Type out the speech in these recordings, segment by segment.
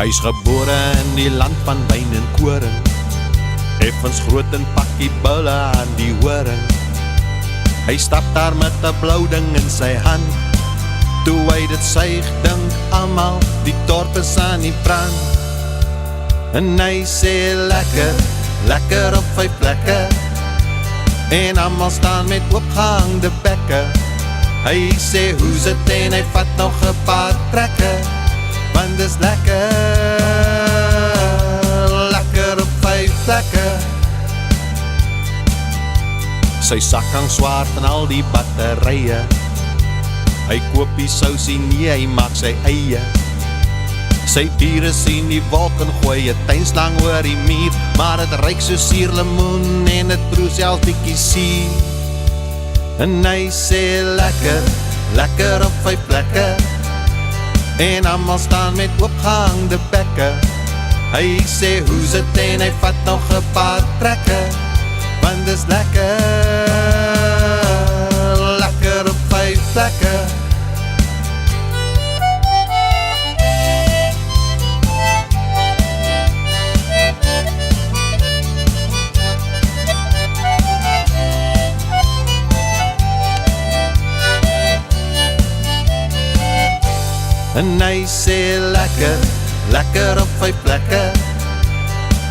Hy is gebore in die land van wyn en koring, effens groot en pakkie bulle aan die horing. Hy stap daar met 'n blou ding in sy hand, toe hy dit suig, dink almal die dorp is aan die brand. En hy sê lekker, lekker op 5 plekke, en almal staan met oopgehangde bekke. Hy sê hoe's het en hy vat nog 'n paar trekke, want dis lekker, lekker op 5 plekke. Sy sak hang swaar van al die batterye, hy koop die sousie nie, hy maak sy eie. Sy diere sien die wolk en gooi 'n tuinslang oor die muur, maar het ryk so suurlemoen en het proe self bietjie suur. En hy sê lekker, lekker op 5 plekke, en almal staan met oopgehangde bekke. Hy sê hoe's het en hy vat nog 'n paar trekke, want dis lekker, lekker op 5 plekke. En hy sê lekker, lekker op 5 plekke,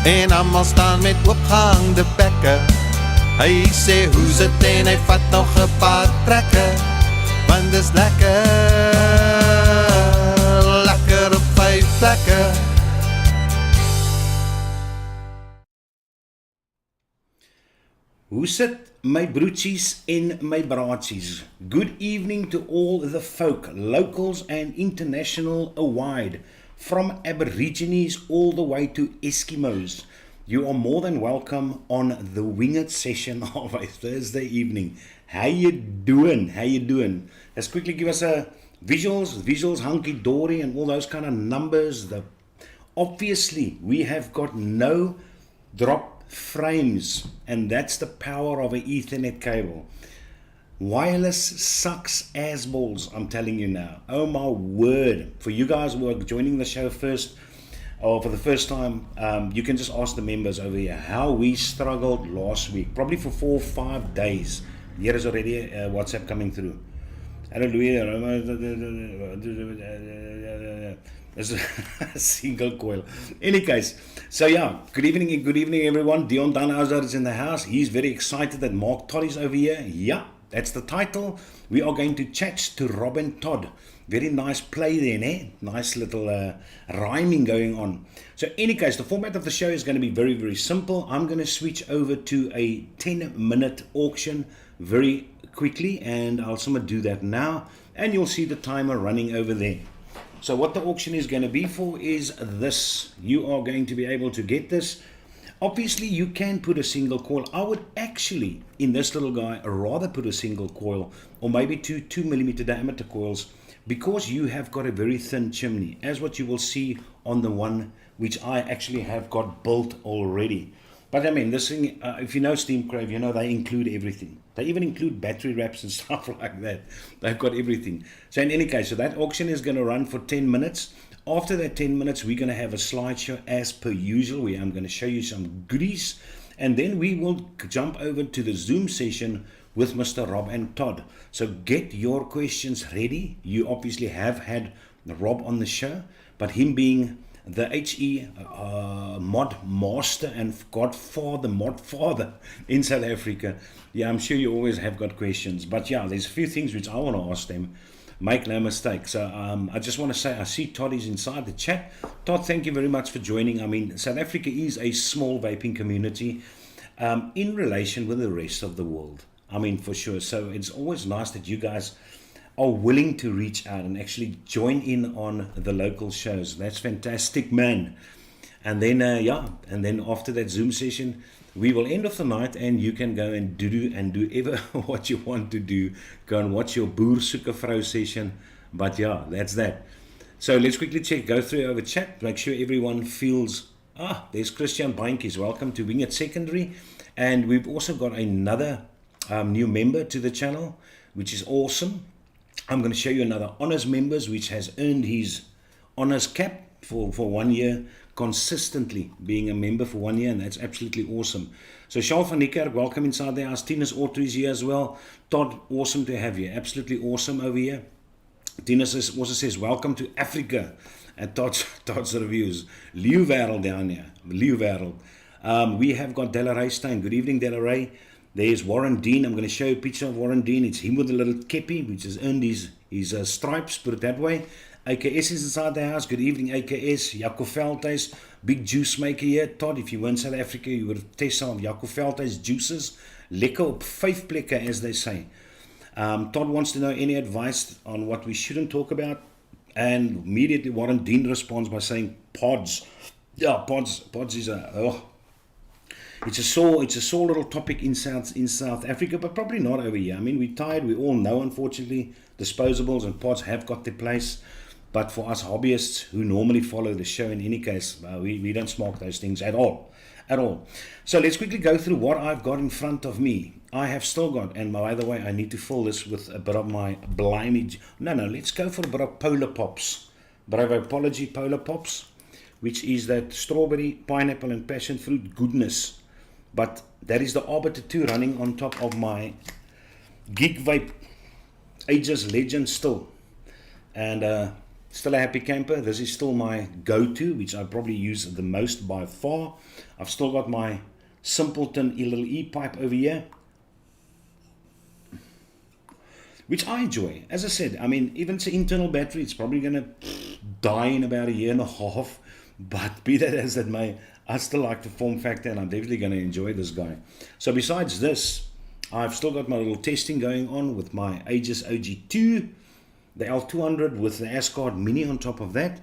en almal staan met oopgehangde bekke. Hy sê hoe's het en hy vat nog 'n paar trekke, want dis lekker, lekker op 5 plekke. Hoe sit my broetsies en my braatsies? Good evening to all the folk, locals and international wide, from Aborigines all the way to Eskimos. You are more than welcome on the winged session of a Thursday evening. How you doing? How you doing? Let's quickly give us a visuals, hunky-dory and all those kind of numbers. Obviously, we have got no drop frames, and that's the power of an Ethernet cable. Wireless sucks ass balls, I'm telling you now. Oh my word. For you guys who are joining the show first, or for the first time, you can just ask the members over here how we struggled last week, probably for 4 or 5 days. Here is already a WhatsApp coming through. Hallelujah. It's a single coil. Any case, so yeah, good evening everyone. Dion Danhauser is in the house. He's very excited that Mark Todd is over here. Yeah, that's the title. We are going to chat to Rob and Todd. Very nice play there, eh? Nice little rhyming going on. So any case, the format of the show is going to be very, very simple. I'm going to switch over to a 10-minute auction very quickly, and I'll somewhat do that now, and you'll see the timer running over there. So what the auction is going to be for is this. You are going to be able to get this. Obviously, you can put a single coil. I would actually, in this little guy, rather put a single coil, or maybe 2mm diameter coils, because you have got a very thin chimney, as what you will see on the one which I actually have got built already. But I mean, this thing, if you know Steam Crave, you know they include everything. They even include battery wraps and stuff like that. They've got everything. So in any case, so that auction is going to run for 10 minutes. After that 10 minutes, we're going to have a slideshow as per usual, where I'm going to show you some goodies. And then we will jump over to the Zoom session with Mr. Rob and Todd. So get your questions ready. You obviously have had Rob on the show, but him being the HE mod master and godfather, mod father in South Africa, yeah, I'm sure you always have got questions. But yeah, there's a few things which I want to ask them. Make no mistake. So I just want to say, I see Todd is inside the chat. Todd, thank you very much for joining. I mean, South Africa is a small vaping community in relation with the rest of the world. I mean, for sure. So it's always nice that you guys are willing to reach out and actually join in on the local shows. That's fantastic, man. And then, yeah, and then after that Zoom session, we will end off the night and you can go and do ever what you want to do. Go and watch your Boer Soeke Vrou session. But yeah, that's that. So let's quickly go through our chat, make sure everyone feels, there's Christian Bainkies. Welcome to Winged Secondary. And we've also got another new member to the channel, which is awesome. I'm going to show you another honors members which has earned his honors cap. for 1 year, consistently being a member for 1 year, and that's absolutely awesome. So Charles van Niekerk, welcome inside the house. Tinus Auto is here as well. Todd, awesome to have you. Absolutely awesome over here. Tinus also says, welcome to Africa at Todd's Reviews. Leeuw Wêreld down here. Leeuw Wêreld. We have got Delaray Stein. Good evening, Delaray. There's Warren Dean. I'm going to show you a picture of Warren Dean. It's him with a little kepi, which has earned his stripes, put it that way. AKS is inside the house. Good evening, AKS. Jaco Veldhuis, big juice maker here. Todd, if you were in South Africa, you would have tasted some of Jaco Veldhuis juices. Lekker op 5 plekke, as they say. Todd wants to know any advice on what we shouldn't talk about. And immediately Warren Dean responds by saying pods. Yeah, pods is it's a sore little topic in South Africa, but probably not over here. I mean, we're tired. We all know, unfortunately, disposables and pods have got their place. But for us hobbyists who normally follow the show, in any case, we don't smoke those things at all. So let's quickly go through what I've got in front of me. I have still got, and by the way, I need to fill this with a bit of my blimey. No, let's go for a bit of Polar Pops. Bravo Apology Polar Pops, which is that strawberry, pineapple, and passion fruit goodness. But that is the Arbiter 2 running on top of my Geek Vape Ages Legend still. And still a happy camper. This is still my go-to, which I probably use the most by far. I've still got my Simpleton little E-pipe over here, which I enjoy. As I said, I mean, even it's an internal battery, it's probably going to die in about a year and a half. But be that as it may, I still like the form factor, and I'm definitely going to enjoy this guy. So besides this, I've still got my little testing going on with my Aegis OG2, the L200 with the Asgard Mini on top of that.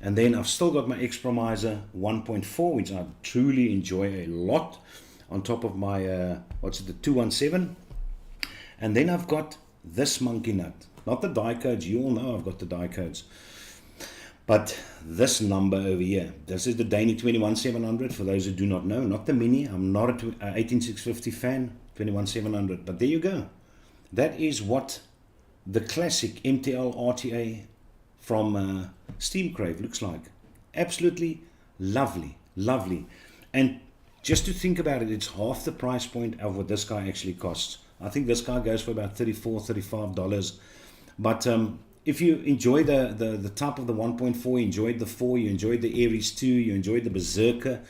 And then I've still got my Aromamizer 1.4, which I truly enjoy a lot, on top of my, the 217. And then I've got this monkey nut. Not the die codes, you all know I've got the die codes. But this number over here, this is the Danny 21700, for those who do not know, not the Mini. I'm not a 18650 fan, 21700, but there you go. That is what the classic MTL RTA from Steam Crave looks like. Absolutely lovely. And just to think about it, it's half the price point of what this guy actually costs. I think this guy goes for about $34, $35. But if you enjoy the type of the 1.4, you enjoyed the 4, you enjoyed the Aries 2, you enjoyed the Berserker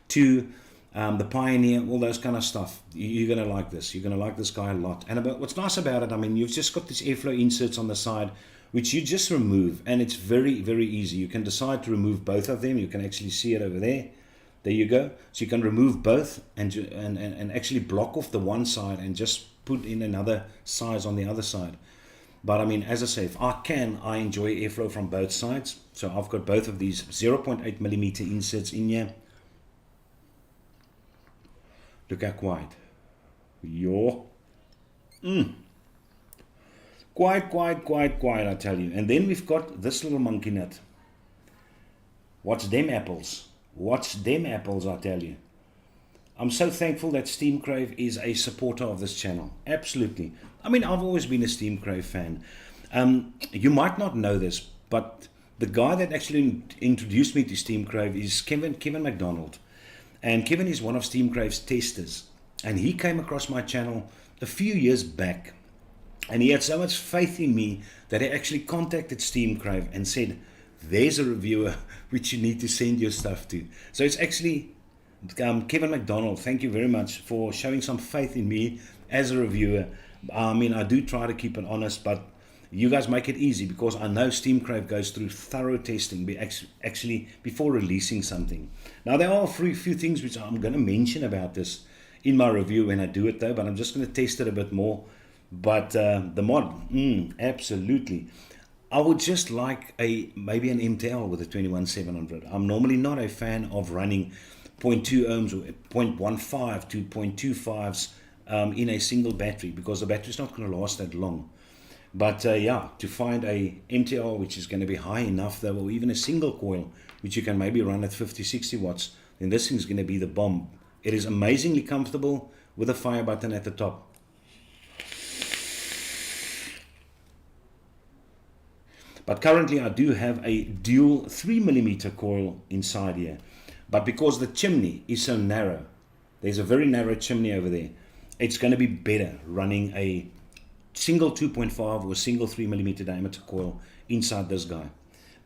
2, the Pioneer, all those kind of stuff, you're going to like this. You're going to like this guy a lot. And what's nice about it, I mean, you've just got these airflow inserts on the side, which you just remove, and it's very, very easy. You can decide to remove both of them. You can actually see it over there. There you go. So you can remove both and actually block off the one side and just put in another size on the other side. But I mean, as I say, if I can, I enjoy airflow from both sides. So I've got both of these 0.8 millimeter inserts in here. Look how quiet. Yo. Quiet, I tell you. And then we've got this little monkey nut. Watch them apples. I tell you. I'm so thankful that Steam Crave is a supporter of this channel. Absolutely. I mean, I've always been a Steam Crave fan. You might not know this, but the guy that actually introduced me to Steam Crave is Kevin McDonald. And Kevin is one of Steam Crave's testers. And he came across my channel a few years back. And he had so much faith in me that he actually contacted Steam Crave and said, there's a reviewer which you need to send your stuff to. So it's actually Kevin McDonald. Thank you very much for showing some faith in me as a reviewer. I mean, I do try to keep it honest, but you guys make it easy because I know Steam Crave goes through thorough testing actually before releasing something. Now, there are a few things which I'm going to mention about this in my review when I do it though, but I'm just going to test it a bit more. But the mod, absolutely. I would just like maybe an MTL with a 21700. I'm normally not a fan of running 0.2 ohms or 0.15 to 0.25s in a single battery because the battery's not going to last that long. But yeah, to find a MTL which is going to be high enough though, or even a single coil which you can maybe run at 50-60 watts, then this thing's going to be the bomb. It is amazingly comfortable with a fire button at the top. But currently I do have a dual 3mm coil inside here. But because the chimney is so narrow, there's a very narrow chimney over there, it's going to be better running a single 2.5 or single 3mm diameter coil inside this guy.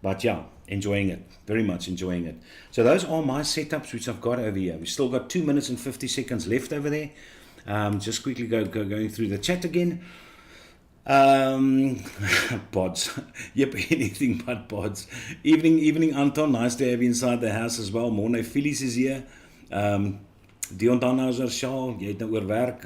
But yeah, enjoying it, very much enjoying it. So those are my setups which I've got over here. We've still got 2 minutes and 50 seconds left over there. Just quickly going through the chat again. Pods. Yep, anything but pods. Evening Anton, nice to have you inside the house as well. Morne Phyllis is here. Dion Danhauser, Shaw, jy het nou oor werk.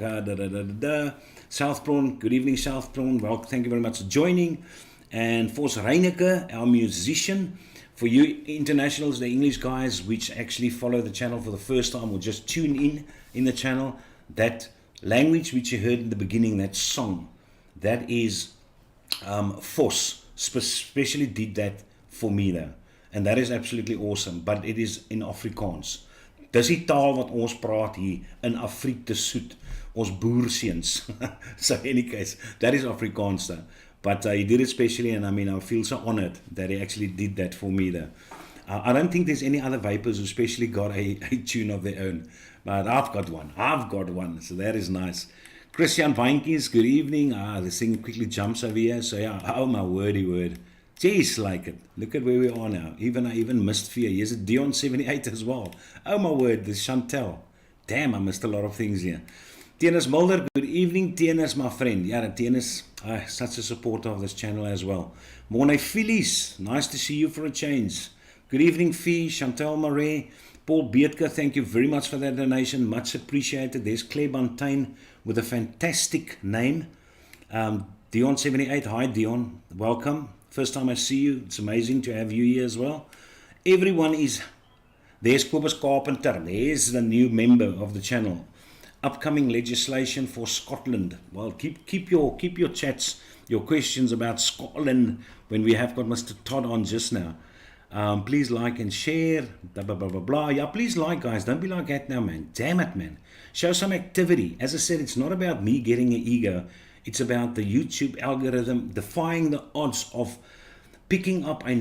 Southprawn, good evening Southprawn. Well, thank you very much for joining. And Force Reineke, our musician. For you internationals, the English guys which actually follow the channel for the first time or just tune in the channel, that language which you heard in the beginning, that song, that is Force especially did that for me though, and that is absolutely awesome. But it is in Afrikaans. Dis die taal wat ons praat hier in Afrika te soet, ons boerseuns. So in any case, that is Afrikaans though. But he did it specially, and I mean I feel so honored that he actually did that for me though. I don't think there's any other vapors who especially got a tune of their own, but I've got one, so that is nice. Christian Weinkies, good evening. This thing quickly jumps over here. So yeah, oh my wordy word. Jeez, like it. Look at where we are now. I even missed Fear. Here's a Dion 78 as well. Oh my word, this Chantel. Damn, I missed a lot of things here. Tienes Mulder, good evening. Tienes, my friend. Yeah, Tienes, such a supporter of this channel as well. Morne Phyllis, nice to see you for a change. Good evening, Fee, Chantel Marais. Paul Beetke, thank you very much for that donation. Much appreciated. There's Claire Buntain with a fantastic name. Dion78, hi Dion, welcome. First time I see you, it's amazing to have you here as well. Everyone is, there's Cobus Carpenter, there's the new member of the channel. Upcoming legislation for Scotland. Well, keep your chats, your questions about Scotland when we have got Mr. Todd on just now. Please like and share, blah, blah, blah, blah, blah. Yeah, please like, guys. Don't be like that now, man. Damn it, man. Show some activity. As I said, it's not about me getting an ego. It's about the YouTube algorithm defying the odds of picking up a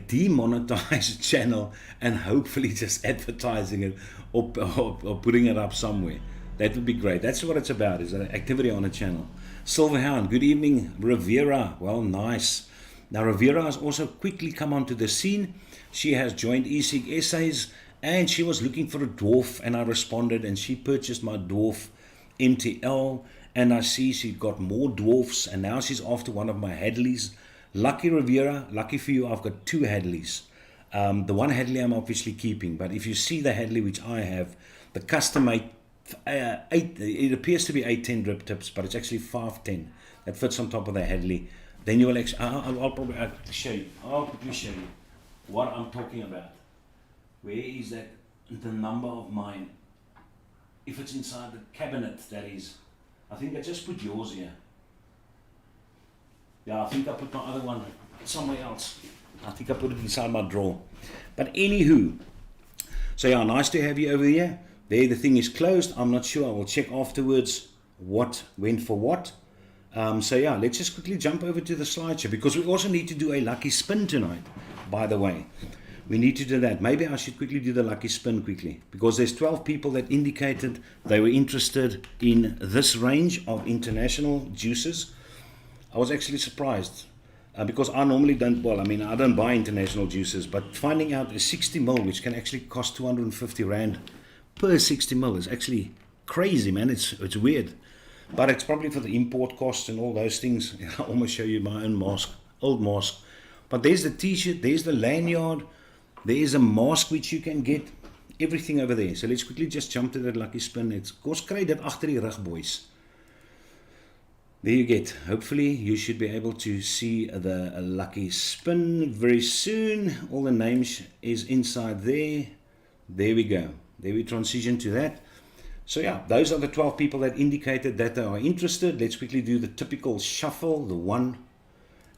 demonetized channel and hopefully just advertising it or putting it up somewhere. That would be great. That's what it's about, is an activity on a channel. Silverhound, good evening. Rivera, well, nice. Now, Rivera has also quickly come onto the scene. She has joined eSig Essays, and she was looking for a dwarf, and I responded, and she purchased my dwarf MTL, and I see she got more dwarfs, and now she's after one of my Hadleys. Lucky Rivera, lucky for you, I've got two Hadleys. The one Hadley I'm obviously keeping, but if you see the Hadley which I have, the custom-made, it appears to be 810 drip tips, but it's actually 510 that fits on top of the Hadley. Then you will actually, I'll probably show you. I'll quickly show you what I'm talking about. Where is that? The number of mine. If it's inside the cabinet, that is. I think I just put yours here. Yeah, I think I put my other one somewhere else. I think I put it inside my drawer. But anywho, so yeah, nice to have you over here. There, the thing is closed. I'm not sure. I will check afterwards what went for what. So yeah, let's just quickly jump over to the slideshow, because we also need to do a lucky spin tonight, by the way. We need to do that. Maybe I should quickly do the lucky spin quickly, because there's 12 people that indicated they were interested in this range of international juices. I was actually surprised, because I normally don't, well, I mean, I don't buy international juices, but finding out a 60 ml, which can actually cost 250 Rand per 60 ml, is actually crazy, man. It's weird. But it's probably for the import costs and all those things. I'll almost show you my own mask, old mask. But there's the t-shirt, there's the lanyard, there is a mask which you can get, everything over there. So let's quickly just jump to that lucky spin. It's kos kry dit agter die rug, boys. There you get. Hopefully you should be able to see the lucky spin very soon. All the names is inside there. There we go. There we transition to that. So yeah, those are the 12 people that indicated that they are interested. Let's quickly do the typical shuffle, the 1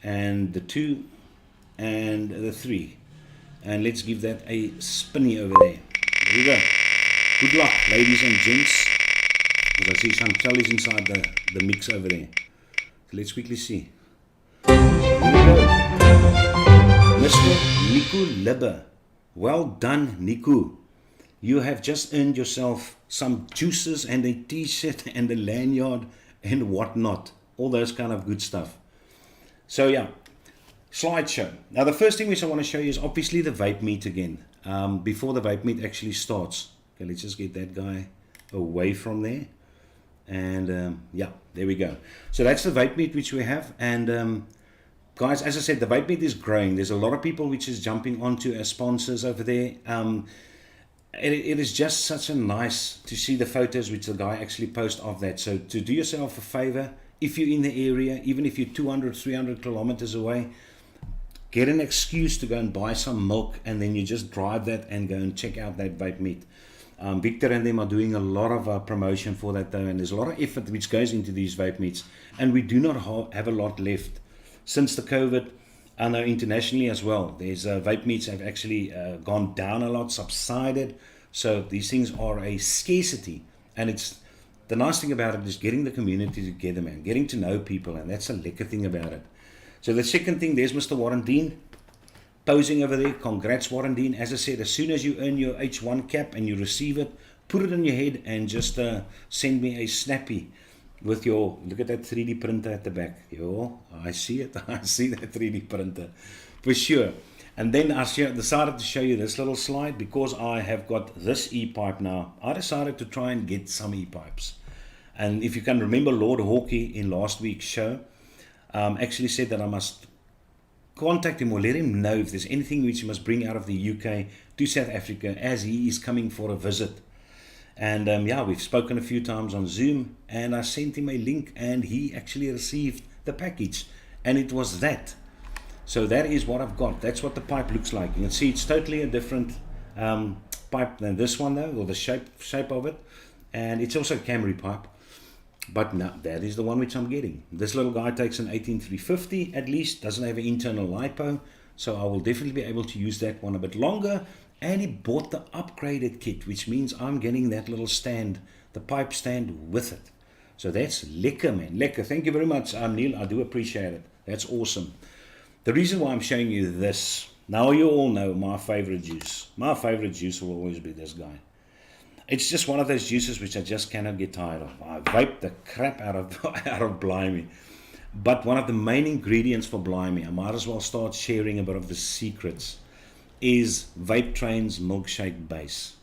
and the 2 and the 3. And let's give that a spinny over there. There we go. Good luck, ladies and gents. Because I see Chantal is inside the mix over there. So let's quickly see. Mr. Niku Libber. Well done, Niku. You have just earned yourself some juices and a t-shirt and a lanyard and whatnot. All those kind of good stuff. So yeah, slideshow. Now the first thing which I want to show you is obviously the vape meet again. Before the vape meet actually starts. Okay, let's just get that guy away from there. And yeah, there we go. So that's the vape meet which we have. And guys, as I said, the vape meet is growing. There's a lot of people which is jumping onto as sponsors over there. It is just such a nice to see the photos which the guy actually posts of that. So to do yourself a favor, if you're in the area, even if you're 200, 300 kilometers away, get an excuse to go and buy some milk, and then you just drive that and go and check out that vape meet. Victor and them are doing a lot of promotion for that though, and there's a lot of effort which goes into these vape meets, and we do not have a lot left since the COVID. I know internationally as well, there's vape meets have actually gone down a lot, subsided, so these things are a scarcity, and it's the nice thing about it is getting the community together, man, getting to know people, and that's a lekker thing about it. So the second thing, there's Mr. Warren Dean posing over there. Congrats, Warren Dean. As I said, as soon as you earn your H1 cap and you receive it, put it on your head and just send me a snappy with your, look at that 3D printer at the back. Yo, I see it. I see that 3D printer for sure. And then I decided to show you this little slide because I have got this e-pipe now. I decided to try and get some e-pipes. And if you can remember, Lord Hawkey in last week's show actually said that I must contact him or let him know if there's anything which he must bring out of the UK to South Africa as he is coming for a visit. And yeah, we've spoken a few times on Zoom, and I sent him a link and he actually received the package, and it was that. So that is what I've got. That's what the pipe looks like. You can see it's totally a different pipe than this one though, or the shape of it, and it's also a Camry pipe. But no, that is the one which I'm getting. This little guy takes an 18350 at least, doesn't have an internal LiPo, so I will definitely be able to use that one a bit longer. And he bought the upgraded kit, which means I'm getting that little stand, the pipe stand with it. So that's lekker, man, lekker. Thank you very much, Neil, I do appreciate it. That's awesome. The reason why I'm showing you this, now you all know my favorite juice. My favorite juice will always be this guy. It's just one of those juices which I just cannot get tired of. I vape the crap out of Blimey. But one of the main ingredients for Blimey, I might as well start sharing a bit of the secrets, is Vape Train's milkshake base.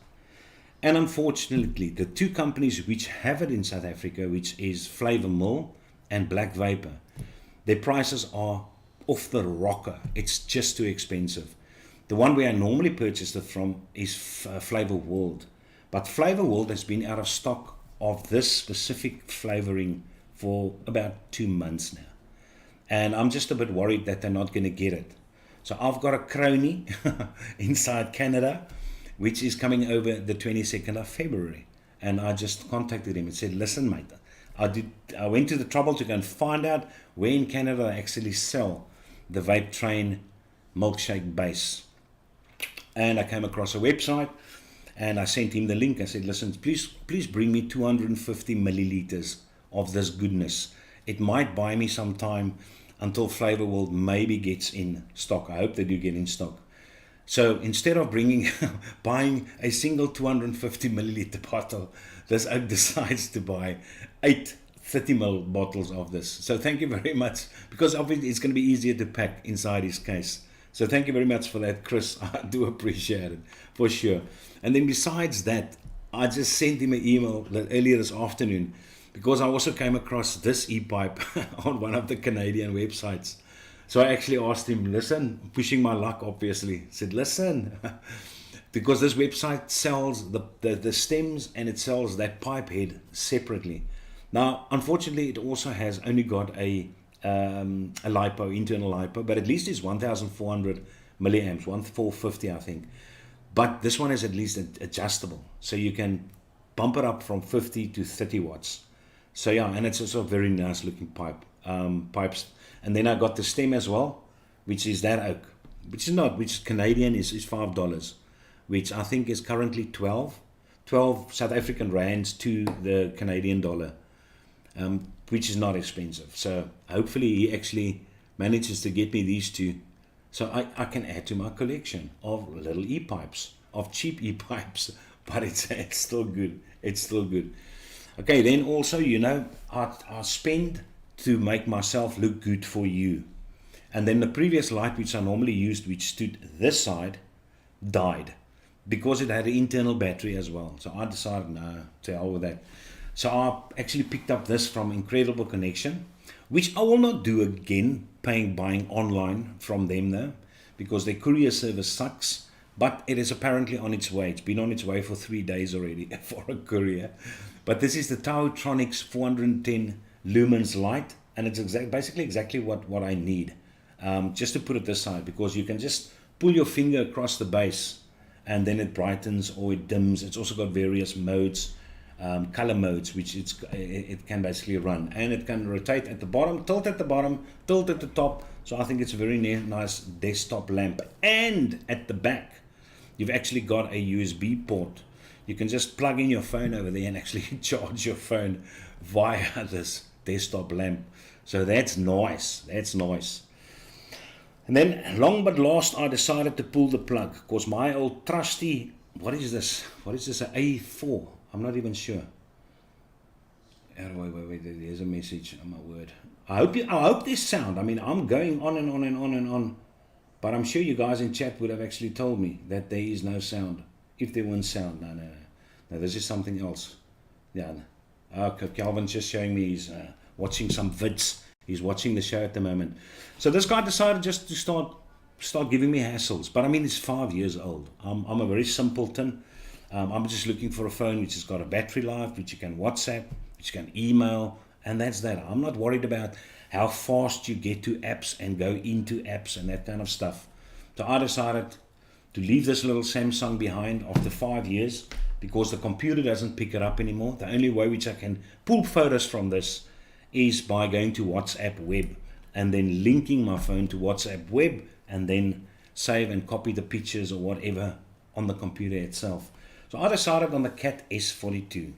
And unfortunately, the two companies which have it in South Africa, which is Flavor Mill and Black Vapor, their prices are off the rocker. It's just too expensive. The one where I normally purchase it from is Flavor World. But Flavor World has been out of stock of this specific flavoring for about 2 months now. And I'm just a bit worried that they're not going to get it. So I've got a crony inside Canada, which is coming over the 22nd of February. And I just contacted him and said, listen, mate, I went to the trouble to go and find out where in Canada they actually sell the Vape Train milkshake base. And I came across a website. And I sent him the link. I said, listen, please bring me 250 milliliters of this goodness. It might buy me some time until Flavor World maybe gets in stock. I hope they do get in stock. So instead of buying a single 250 milliliter bottle, this oak decides to buy 8 30 ml bottles of this. So thank you very much, because obviously it's going to be easier to pack inside his case. So thank you very much for that, Chris. I do appreciate it, for sure. And then besides that, I just sent him an email earlier this afternoon, because I also came across this e-pipe on one of the Canadian websites. So I actually asked him, listen, pushing my luck obviously, said, listen, because this website sells the stems and it sells that pipe head separately. Now, unfortunately, it also has only got a LiPo, internal LiPo, but at least it's 1,400 milliamps, 1,450 I think. But this one is at least adjustable, so you can bump it up from 50 to 30 watts. So yeah, and it's also a very nice looking pipes. And then I got the stem as well, which is that oak, which is Canadian, is $5, which I think is currently 12 South African rands to the Canadian dollar, which is not expensive. So hopefully he actually manages to get me these two So I can add to my collection of little e-pipes, of cheap e-pipes, but it's still good. It's still good. Okay, then also, you know, I spend to make myself look good for you. And then the previous light, which I normally used, which stood this side, died because it had an internal battery as well. So I decided, no, to hell with that. So I actually picked up this from Incredible Connection, which I will not do again, buying online from them though, because their courier service sucks, but it is apparently on its way. It's been on its way for 3 days already for a courier. But this is the Tautronics 410 lumens light, and it's basically exactly what I need. Just to put it this side, because you can just pull your finger across the base and then it brightens or it dims. It's also got various modes, color modes, which it can basically run, and it can rotate at the bottom, tilt at the bottom, tilt at the top. So I think it's a very nice desktop lamp. And at the back you've actually got a USB port. You can just plug in your phone over there and actually charge your phone via this desktop lamp. So that's nice. That's nice. And then, long but last, I decided to pull the plug, because my old trusty, what is this? What is this, an A4? I'm not even sure. Wait, there's a message. Oh my word. I hope there's sound. I mean, I'm going on and on and on and on, but I'm sure you guys in chat would have actually told me that there is no sound. If there weren't sound, no, this is something else. Yeah. Okay, Calvin's just showing me he's watching some vids. He's watching the show at the moment. So this guy decided just to start giving me hassles. But I mean, it's 5 years old. I'm a very simpleton. I'm just looking for a phone which has got a battery life, which you can WhatsApp, which you can email, and that's that. I'm not worried about how fast you get to apps and go into apps and that kind of stuff. So I decided to leave this little Samsung behind after 5 years, because the computer doesn't pick it up anymore. The only way which I can pull photos from this is by going to WhatsApp web and then linking my phone to WhatsApp web and then save and copy the pictures or whatever on the computer itself. So I decided on the Cat S42,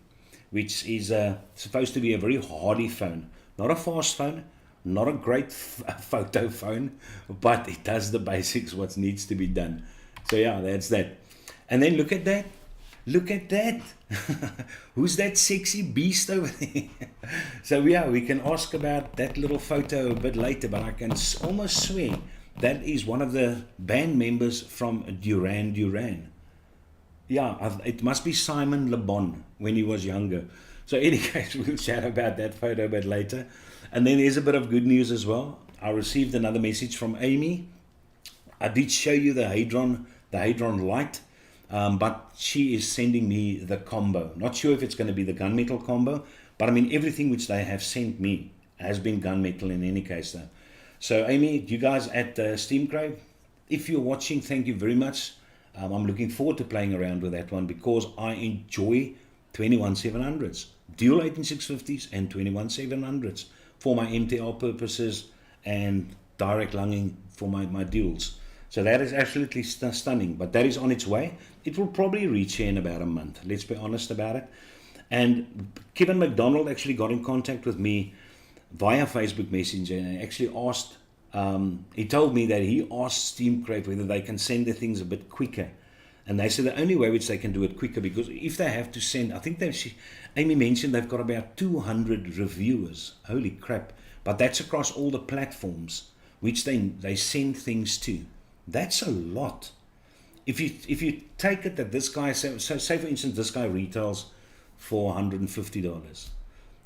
which is supposed to be a very hardy phone. Not a fast phone, not a great photo phone, but it does the basics, what needs to be done. So yeah, that's that. And then look at that. Look at that. Who's that sexy beast over there? So yeah, we can ask about that little photo a bit later, but I can almost swear that is one of the band members from Duran Duran. Yeah, it must be Simon Le Bon when he was younger. So anyways, we'll chat about that photo a bit later. And then there's a bit of good news as well. I received another message from Amy. I did show you the Hadron light. But she is sending me the combo. Not sure if it's going to be the gunmetal combo, but I mean, everything which they have sent me has been gunmetal in any case though. So Amy, you guys at Steam Crave, if you're watching, thank you very much. I'm looking forward to playing around with that one, because I enjoy 21700s, dual 18650s and 21700s for my MTR purposes and direct lunging for my duals. So that is absolutely stunning, but that is on its way. It will probably reach here in about a month. Let's be honest about it. And Kevin McDonald actually got in contact with me via Facebook Messenger and actually asked, he told me that he asked Steam Crate whether they can send the things a bit quicker. And they said the only way which they can do it quicker, because if they have to send, I think Amy mentioned they've got about 200 reviewers. Holy crap. But that's across all the platforms which they send things to. That's a lot. If you take it that this guy, so say for instance this guy retails for $150,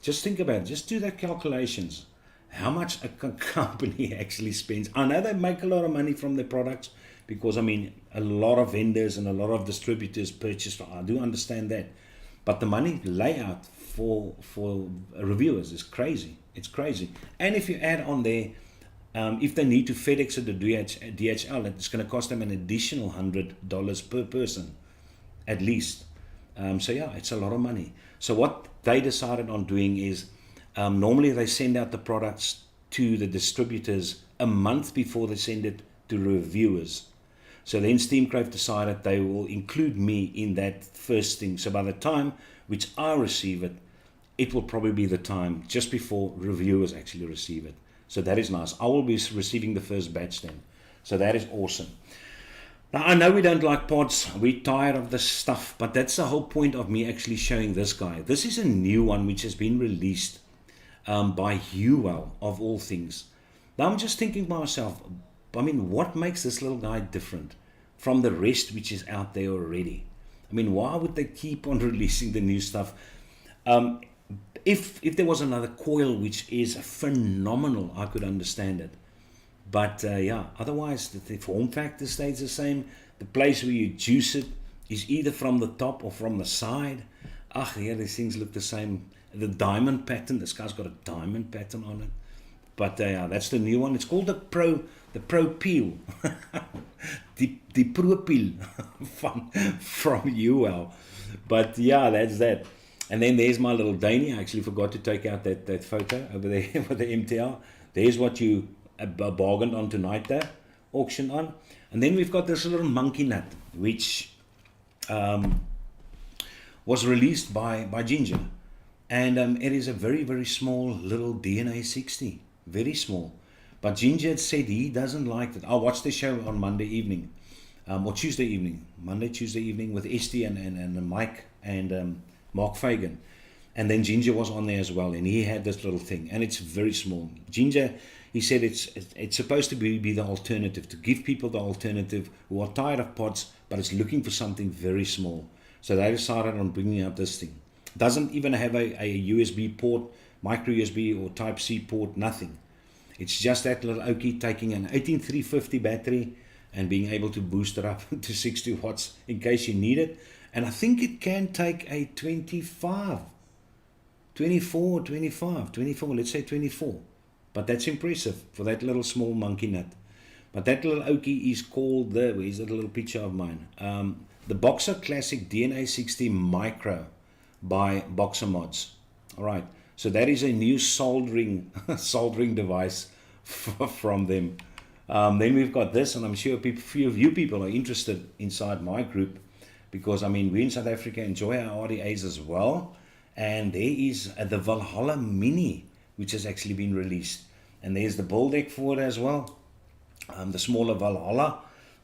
just think about it, just do that calculations, how much a company actually spends. I know they make a lot of money from their products, because I mean a lot of vendors and a lot of distributors purchase, I do understand that, but the money layout for reviewers is crazy. It's crazy. And if you add on there, if they need to FedEx it to DHL, it's going to cost them an additional $100 per person, at least. So yeah, it's a lot of money. So what they decided on doing is, normally they send out the products to the distributors a month before they send it to reviewers. So then Steamcraft decided they will include me in that first thing. So by the time which I receive it, it will probably be the time just before reviewers actually receive it. So that is nice. I will be receiving the first batch then. So that is awesome. Now, I know we don't like pods, we're tired of this stuff, but that's the whole point of me actually showing this guy. This is a new one which has been released by Huel, of all things. Now, I'm just thinking to myself, I mean, what makes this little guy different from the rest which is out there already? I mean, why would they keep on releasing the new stuff? If there was another coil which is phenomenal, I could understand it. But yeah, otherwise the form factor stays the same. The place where you juice it is either from the top or from the side. Yeah, these things look the same. The diamond pattern, this guy's got a diamond pattern on it. But yeah, that's the new one. It's called the Pro Peel. the Pro Peel from UL. But yeah, that's that. And then there's my little Danny. I actually forgot to take out that photo over there with the MTR. There's what you bargained on tonight there, auction on. And then we've got this little monkey nut, which was released by Ginger. And it is a very, very small little DNA 60. Very small. But Ginger had said he doesn't like it. I watched the show on Monday evening, or Tuesday evening, Tuesday evening with Esty and Mike and Mark Fagan. And then Ginger was on there as well, and he had this little thing, and it's very small. Ginger, he said it's supposed to be the alternative, to give people the alternative who are tired of pods, but is looking for something very small. So they decided on bringing out this thing. Doesn't even have a USB port, micro USB or Type-C port, nothing. It's just that little Okie taking an 18350 battery and being able to boost it up to 60 watts in case you need it. And I think it can take a 24, let's say 24. But that's impressive for that little small monkey nut. But that little Okie is called where's that little picture of mine? The Boxer Classic DNA 60 Micro by Boxer Mods. All right. So that is a new soldering device from them. Then we've got this, and I'm sure a few of you people are interested inside my group, because I mean, we in South Africa enjoy our RDAs as well. And there is the Valhalla Mini, which has actually been released. And there's the build deck for it as well. The smaller Valhalla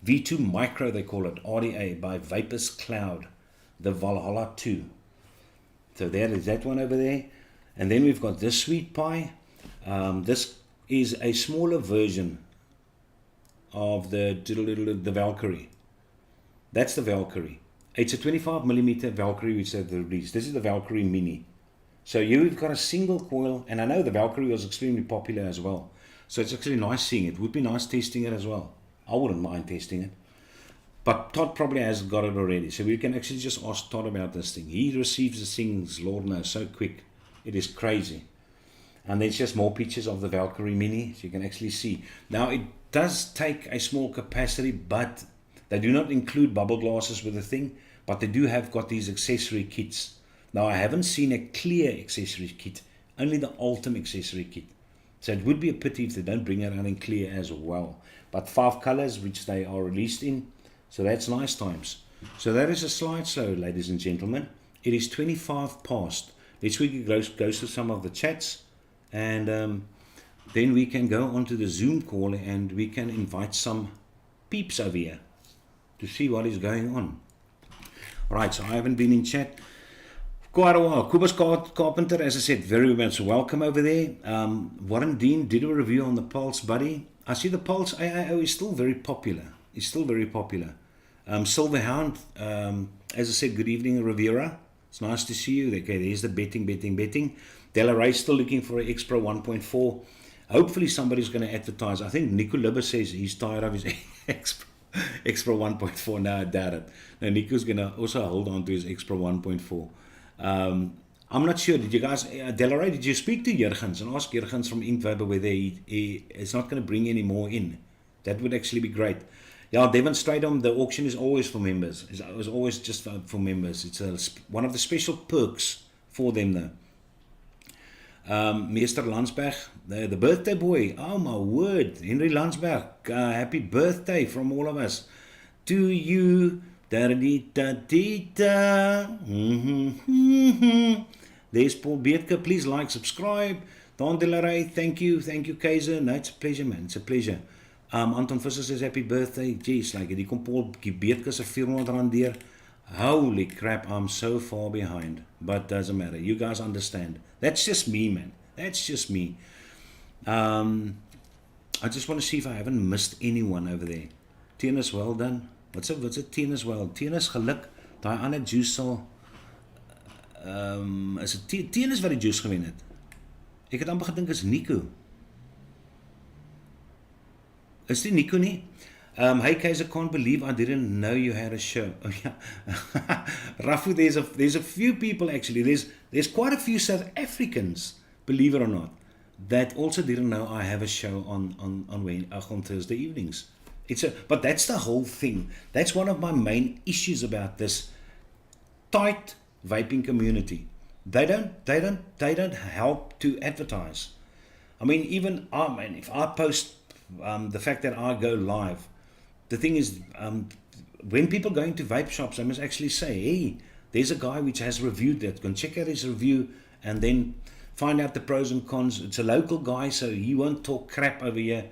V2 Micro, they call it, RDA by Vapors Cloud, the Valhalla 2. So there is that one over there. And then we've got this sweet pie. This is a smaller version of the Valkyrie. That's the Valkyrie. It's a 25mm Valkyrie which they've released. This is the Valkyrie Mini. So you've got a single coil, and I know the Valkyrie was extremely popular as well. So it's actually nice seeing it. Would be nice testing it as well. I wouldn't mind testing it. But Todd probably has got it already. So we can actually just ask Todd about this thing. He receives the things, Lord knows, so quick. It is crazy. And there's just more pictures of the Valkyrie Mini, so you can actually see. Now, it does take a small capacity, but they do not include bubble glasses with the thing, but they do have got these accessory kits. Now, I haven't seen a clear accessory kit, only the Ultimate accessory kit. So it would be a pity if they don't bring it out in clear as well. But 5 colors, which they are released in, so that's nice times. So that is a slideshow, ladies and gentlemen. It is 25 past. Let's quickly go through some of the chats, and then we can go onto the Zoom call and we can invite some peeps over here to see what is going on. Right, so I haven't been in chat quite a while. Kubus Carpenter, as I said, very much welcome over there. Warren Dean did a review on the Pulse Buddy. I see the Pulse AIO is still very popular. Silver Hound, as I said, good evening, Rivera. It's nice to see you. Okay, there's the betting. Delaray still looking for an X-Pro 1.4. Hopefully somebody's going to advertise. I think Nico Libber says he's tired of his X-Pro 1.4. No, I doubt it. No, Nico's going to also hold on to his X-Pro 1.4. I'm not sure. Did you guys, Delaray, did you speak to Jurgens and ask Jurgens from Inkweber whether he is not going to bring any more in? That would actually be great. Yeah, Devon Stradom, the auction is always for members. It was always just for members. It's one of the special perks for them, though. Meester Landsberg, the birthday boy. Oh, my word. Henry Landsberg, happy birthday from all of us to you. There's Paul Beetke. Please like, subscribe. Don Delaray, thank you. Thank you, Kaiser. No, it's a pleasure, man. It's a pleasure. Anton Visser says happy birthday. Jeez, like die kom Paul Beetke se R400 deur. Holy crap, I'm so far behind. But doesn't matter. You guys understand. That's just me, man. That's just me. I just want to see if I haven't missed anyone over there. Tennis, well done. What's it? Tennis, well. Tennis, geluk. Daai ander juice sal is dit Tennis wat die juice gewen het. Ek het amper gedink is Nico. Is dit Nico nie? Hey Kaiser, can't believe I didn't know you had a show. Oh yeah. Rafu, there's a few people actually. There's quite a few South Africans, believe it or not, that also didn't know I have a show on Thursday evenings. But that's the whole thing. That's one of my main issues about this tight vaping community. They don't help to advertise. I mean, even if I post the fact that I go live, the thing is, when people go into vape shops, I must actually say, hey, there's a guy which has reviewed that. Go and check out his review and then find out the pros and cons. It's a local guy, so he won't talk crap over here.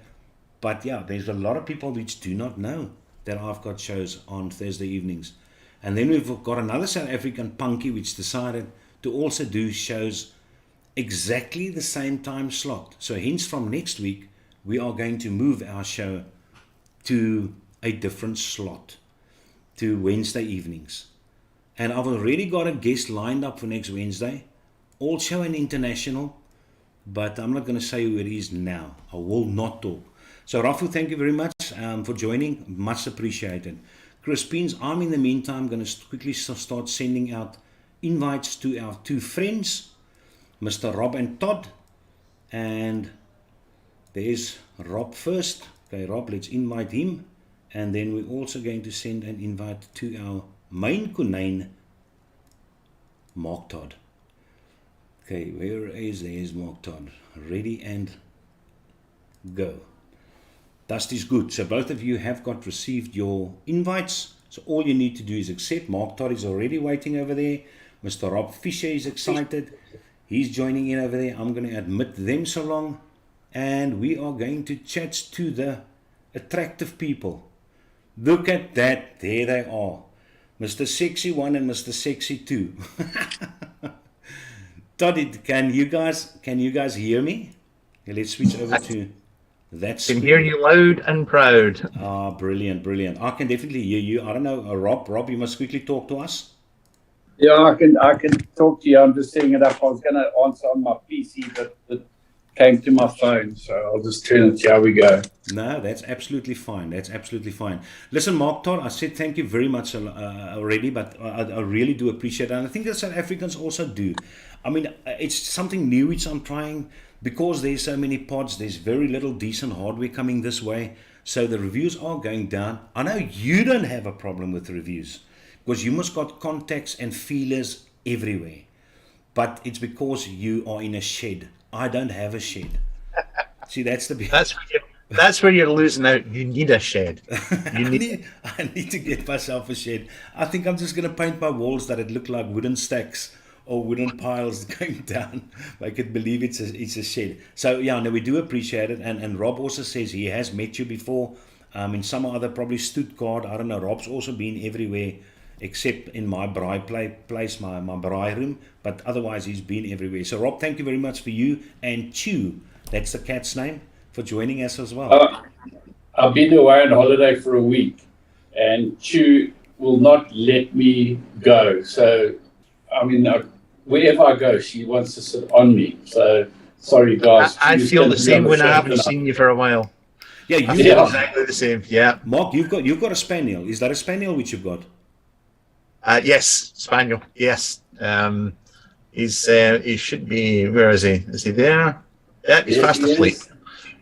But yeah, there's a lot of people which do not know that I've got shows on Thursday evenings. And then we've got another South African punky which decided to also do shows exactly the same time slot. So hence from next week, we are going to move our show to a different slot, to Wednesday evenings. And I've already got a guest lined up for next Wednesday, also an international, but I'm not going to say who it is now. I will not talk. So Rafu, thank you very much for joining. Much appreciated. Crispines, I'm in the meantime going to quickly start sending out invites to our two friends, Mr. Rob and Todd. And there's Rob first. Okay, Rob, let's invite him. And then we're also going to send an invite to our main konijn, Mark Todd. Okay, there's Mark Todd. Ready and go. Dusty's good. So both of you have received your invites. So all you need to do is accept. Mark Todd is already waiting over there. Mr. Rob Fisher is excited. He's joining in over there. I'm going to admit them so long. And we are going to chat to the attractive people. Look at that. There they are. Mr. Sexy 1 and Mr. Sexy 2. Todd, can you guys hear me? Okay, let's switch over to that screen. Can hear you loud and proud. Ah, brilliant, brilliant. I can definitely hear you. I don't know, Rob, you must quickly talk to us. Yeah, I can talk to you. I'm just setting it up. I was going to answer on my PC, but it came to my phone, so I'll just turn it. Here we go. No, that's absolutely fine. That's absolutely fine. Listen, Mark Todd, I said thank you very much already, but I really do appreciate it. And I think that South Africans also do. I mean, it's something new which I'm trying, because there's so many pods, there's very little decent hardware coming this way. So the reviews are going down. I know you don't have a problem with reviews, because you must got contacts and feelers everywhere. But it's because you are in a shed. I don't have a shed. See, that's the big... That's where you're losing out. You need a shed. I need to get myself a shed. I think I'm just going to paint my walls that it look like wooden stacks or wooden piles going down. I could believe it's a shed. So yeah, no, we do appreciate it. And Rob also says he has met you before in some other, probably Stuttgart. I don't know. Rob's also been everywhere except in my braai place, my braai room. But otherwise, he's been everywhere. So Rob, thank you very much for you. And Chew, that's the cat's name, for joining us as well. I've been away on holiday for a week, and Chew will not let me go. So, I mean, wherever I go, she wants to sit on me. So, sorry, guys. I feel the same when I haven't seen you for a while. Yeah, I feel exactly the same. Yeah. Mark, you've got a spaniel. Is that a spaniel which you've got? Yes, spaniel. Yes. He should be. Where is he? Is he there? Yeah, he's fast asleep.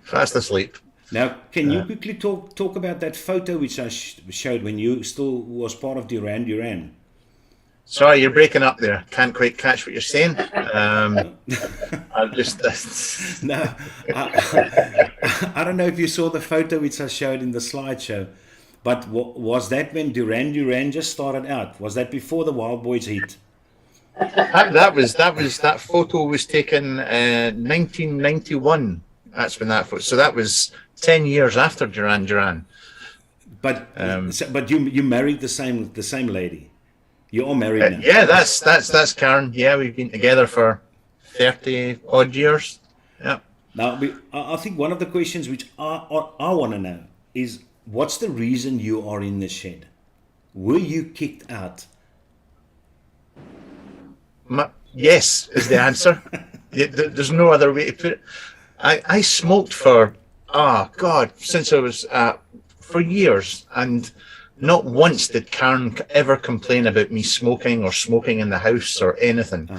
Fast asleep. Now, can you quickly talk about that photo which I showed when you still was part of Duran? Sorry, you're breaking up there. Can't quite catch what you're saying. I'm just... No, I don't know if you saw the photo which I showed in the slideshow, but was that when Duran just started out? Was that before the Wild Boys hit? That photo was taken 1991. That's when that was. So that was 10 years after Duran Duran. But but you married the same lady. You're all married now. Yeah, that's Karen. Yeah, we've been together for 30 odd years. Yeah. Now, I think one of the questions which I want to know is, what's the reason you are in the shed? Were you kicked out? Yes, is the answer. There's no other way to put it. I smoked for, since I was, for years, and not once did Karen ever complain about me smoking or smoking in the house or anything.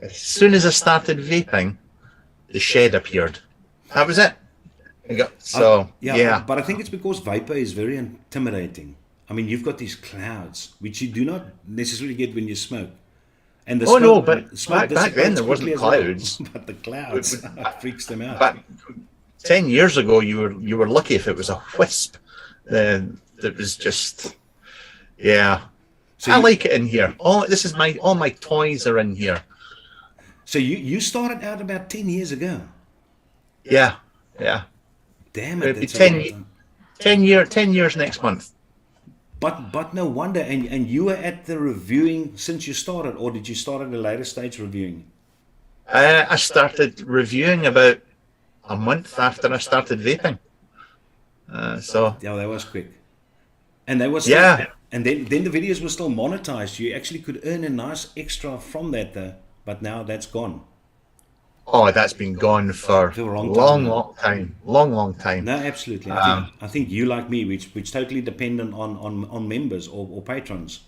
As soon as I started vaping, the shed appeared. That was it. Yeah. But I think it's because vapor is very intimidating. I mean, you've got these clouds, which you do not necessarily get when you smoke. And the back then there wasn't clouds. Well. But the clouds freaks them out. But 10 years ago, you were lucky if it was a wisp. That was just, yeah. So I like it in here. All my toys are in here. So you started out about 10 years ago. Yeah. Damn it! It'll be 10 years next month. But no wonder. And you were at the reviewing since you started, or did you start at a later stage reviewing? I started reviewing about a month after I started vaping. Yeah, that was quick. And they was and then the videos were still monetized. You actually could earn a nice extra from that, though. But now that's gone. Oh, that's been gone for a long time. No, absolutely. I think you, like me, which totally dependent on members or patrons.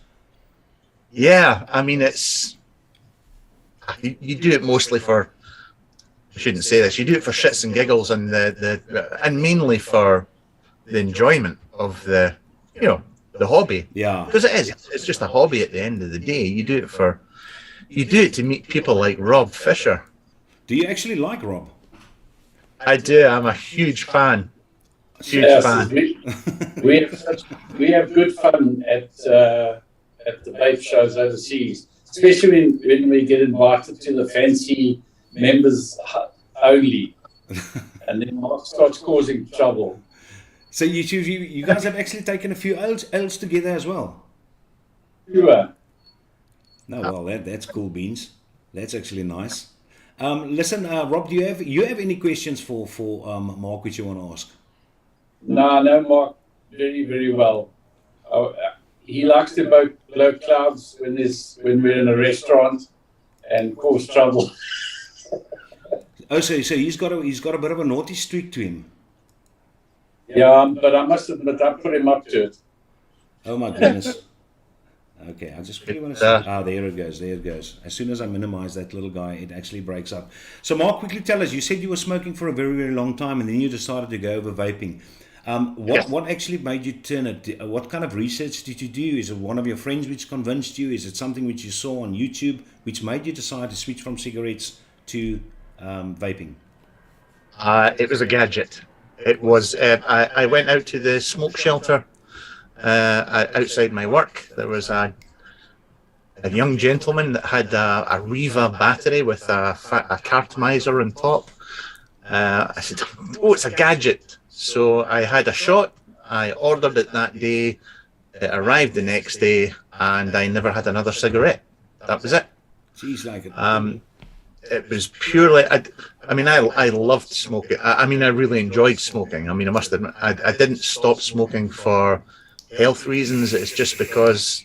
Yeah, I mean, you do it mostly for, I shouldn't say this, you do it for shits and giggles and and mainly for the enjoyment of the hobby. Yeah. Because it's just a hobby at the end of the day. You do it to meet people like Rob Fisher. Do you actually like Rob? I do. I'm a huge fan. Fan. We have good fun at the vape shows overseas, especially when we get invited to the fancy members only, and then Mark starts causing trouble. So you guys have actually taken a few L's together as well. Sure. No, well, that's cool beans. That's actually nice. Listen, Rob, do you have any questions for Mark which you want to ask? No, Mark, very, very well. He likes to blow clouds when we're in a restaurant and cause trouble. Oh, so he's got a bit of a naughty streak to him. Yeah, but I must admit, I put him up to it. Oh my goodness. Okay, I just really want to see. There it goes. As soon as I minimize that little guy, it actually breaks up. So Mark, quickly tell us, you said you were smoking for a very, very long time and then you decided to go over vaping. What actually made you turn it? What kind of research did you do? Is it one of your friends which convinced you? Is it something which you saw on YouTube which made you decide to switch from cigarettes to vaping? It was a gadget. It was, I went out to the smoke shelter outside my work. There was a young gentleman that had a Riva battery with a Aromamizer on top. I said, oh, it's a gadget. So I had a shot. I ordered it that day. It arrived the next day, and I never had another cigarette. That was it. Jeez, like it. It was purely, I loved smoking. I really enjoyed smoking. I must admit, I didn't stop smoking for health reasons. It's just because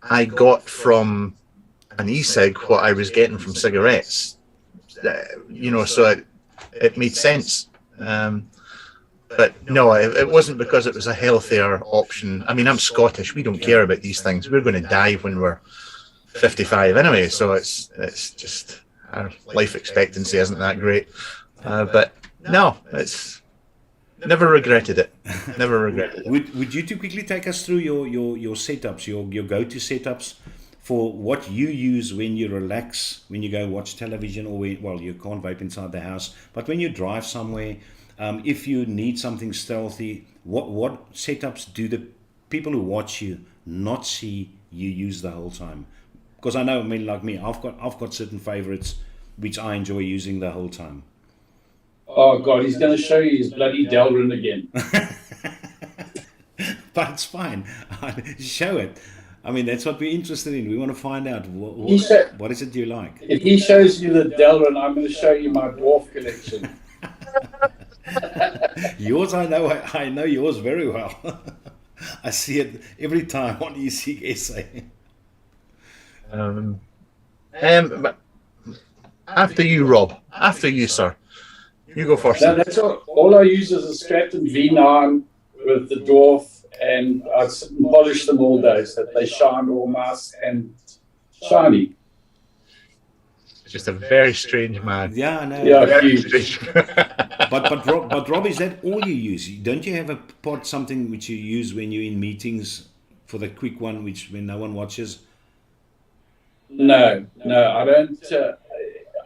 I got from an e-cig what I was getting from cigarettes. So it made sense. But no, it wasn't because it was a healthier option. I'm Scottish. We don't care about these things. We're going to die when we're 55 anyway. So it's just, our life expectancy isn't that great. But no, it's never regretted it. Never regretted it. Would you two quickly take us through your setups, your go-to setups for what you use when you relax, when you go watch television, or you can't vape inside the house, but when you drive somewhere, if you need something stealthy, what setups do the people who watch you not see you use the whole time? Because I know, like me, I've got certain favorites which I enjoy using the whole time. Oh God, he's going to show you his bloody Delrin again. But it's fine. Show it. I mean, that's what we're interested in. We want to find out what is it you like. If he shows you the Delrin, I'm going to show you my dwarf collection. Yours, I know yours very well. I see it every time on eSeek SA. But after you, Rob. After you, sir. You go first. No, that's all I use is a Stratton V9 with the dwarf, and I sit and polish them all day so that they shine all nice and shiny. Just a very strange man. Yeah, no. Yeah, Very huge. strange. But Rob, is that all you use? Don't you have a pod, something which you use when you're in meetings for the quick one, which when no one watches? No, I don't.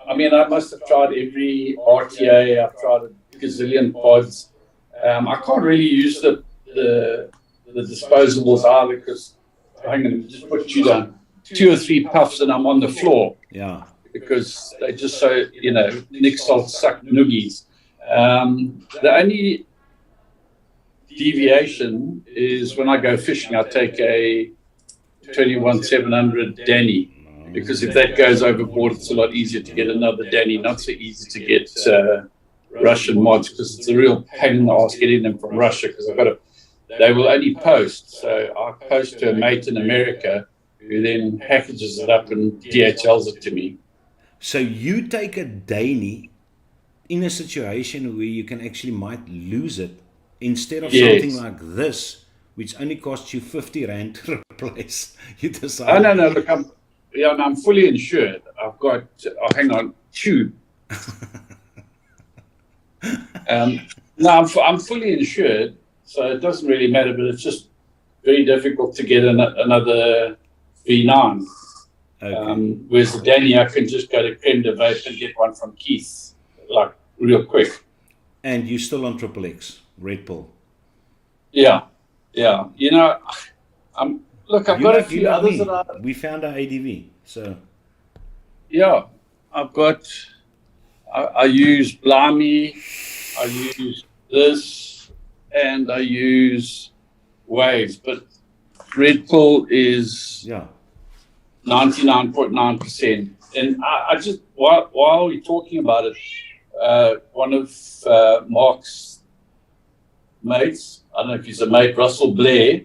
I mean, I must have tried every RTA. I've tried a gazillion pods. I can't really use the disposables either because, hang on, just put you down. 2 or 3 puffs and I'm on the floor. Yeah. Because they just so, Nick Salt suck noogies. The only deviation is when I go fishing, I take a 21-700 Danny. Because if that goes overboard, it's a lot easier to get another Danny. Not so easy to get Russian mods because it's a real pain in the ass getting them from Russia because they will only post. So I post to a mate in America who then packages it up and DHLs it to me. So you take a Danny in a situation where you can actually might lose it instead of something like this, which only costs you 50 Rand to replace. You decide. Oh, no, look, I'm fully insured. I've got, hang on, tube. No, I'm fully insured, so it doesn't really matter, but it's just very difficult to get another V9. Okay. Whereas the Danny, I can just go to Creme de Vape and get one from Keith, like real quick. And you're still on XXX, Red Bull. Yeah. Look, I've got a few others that we found our ADV, so. Yeah, I use Blimey, I use this, and I use Waves, but Red Bull is 99.9%. And I just, while we're talking about it, one of Mark's mates, I don't know if he's a mate, Russell Blair,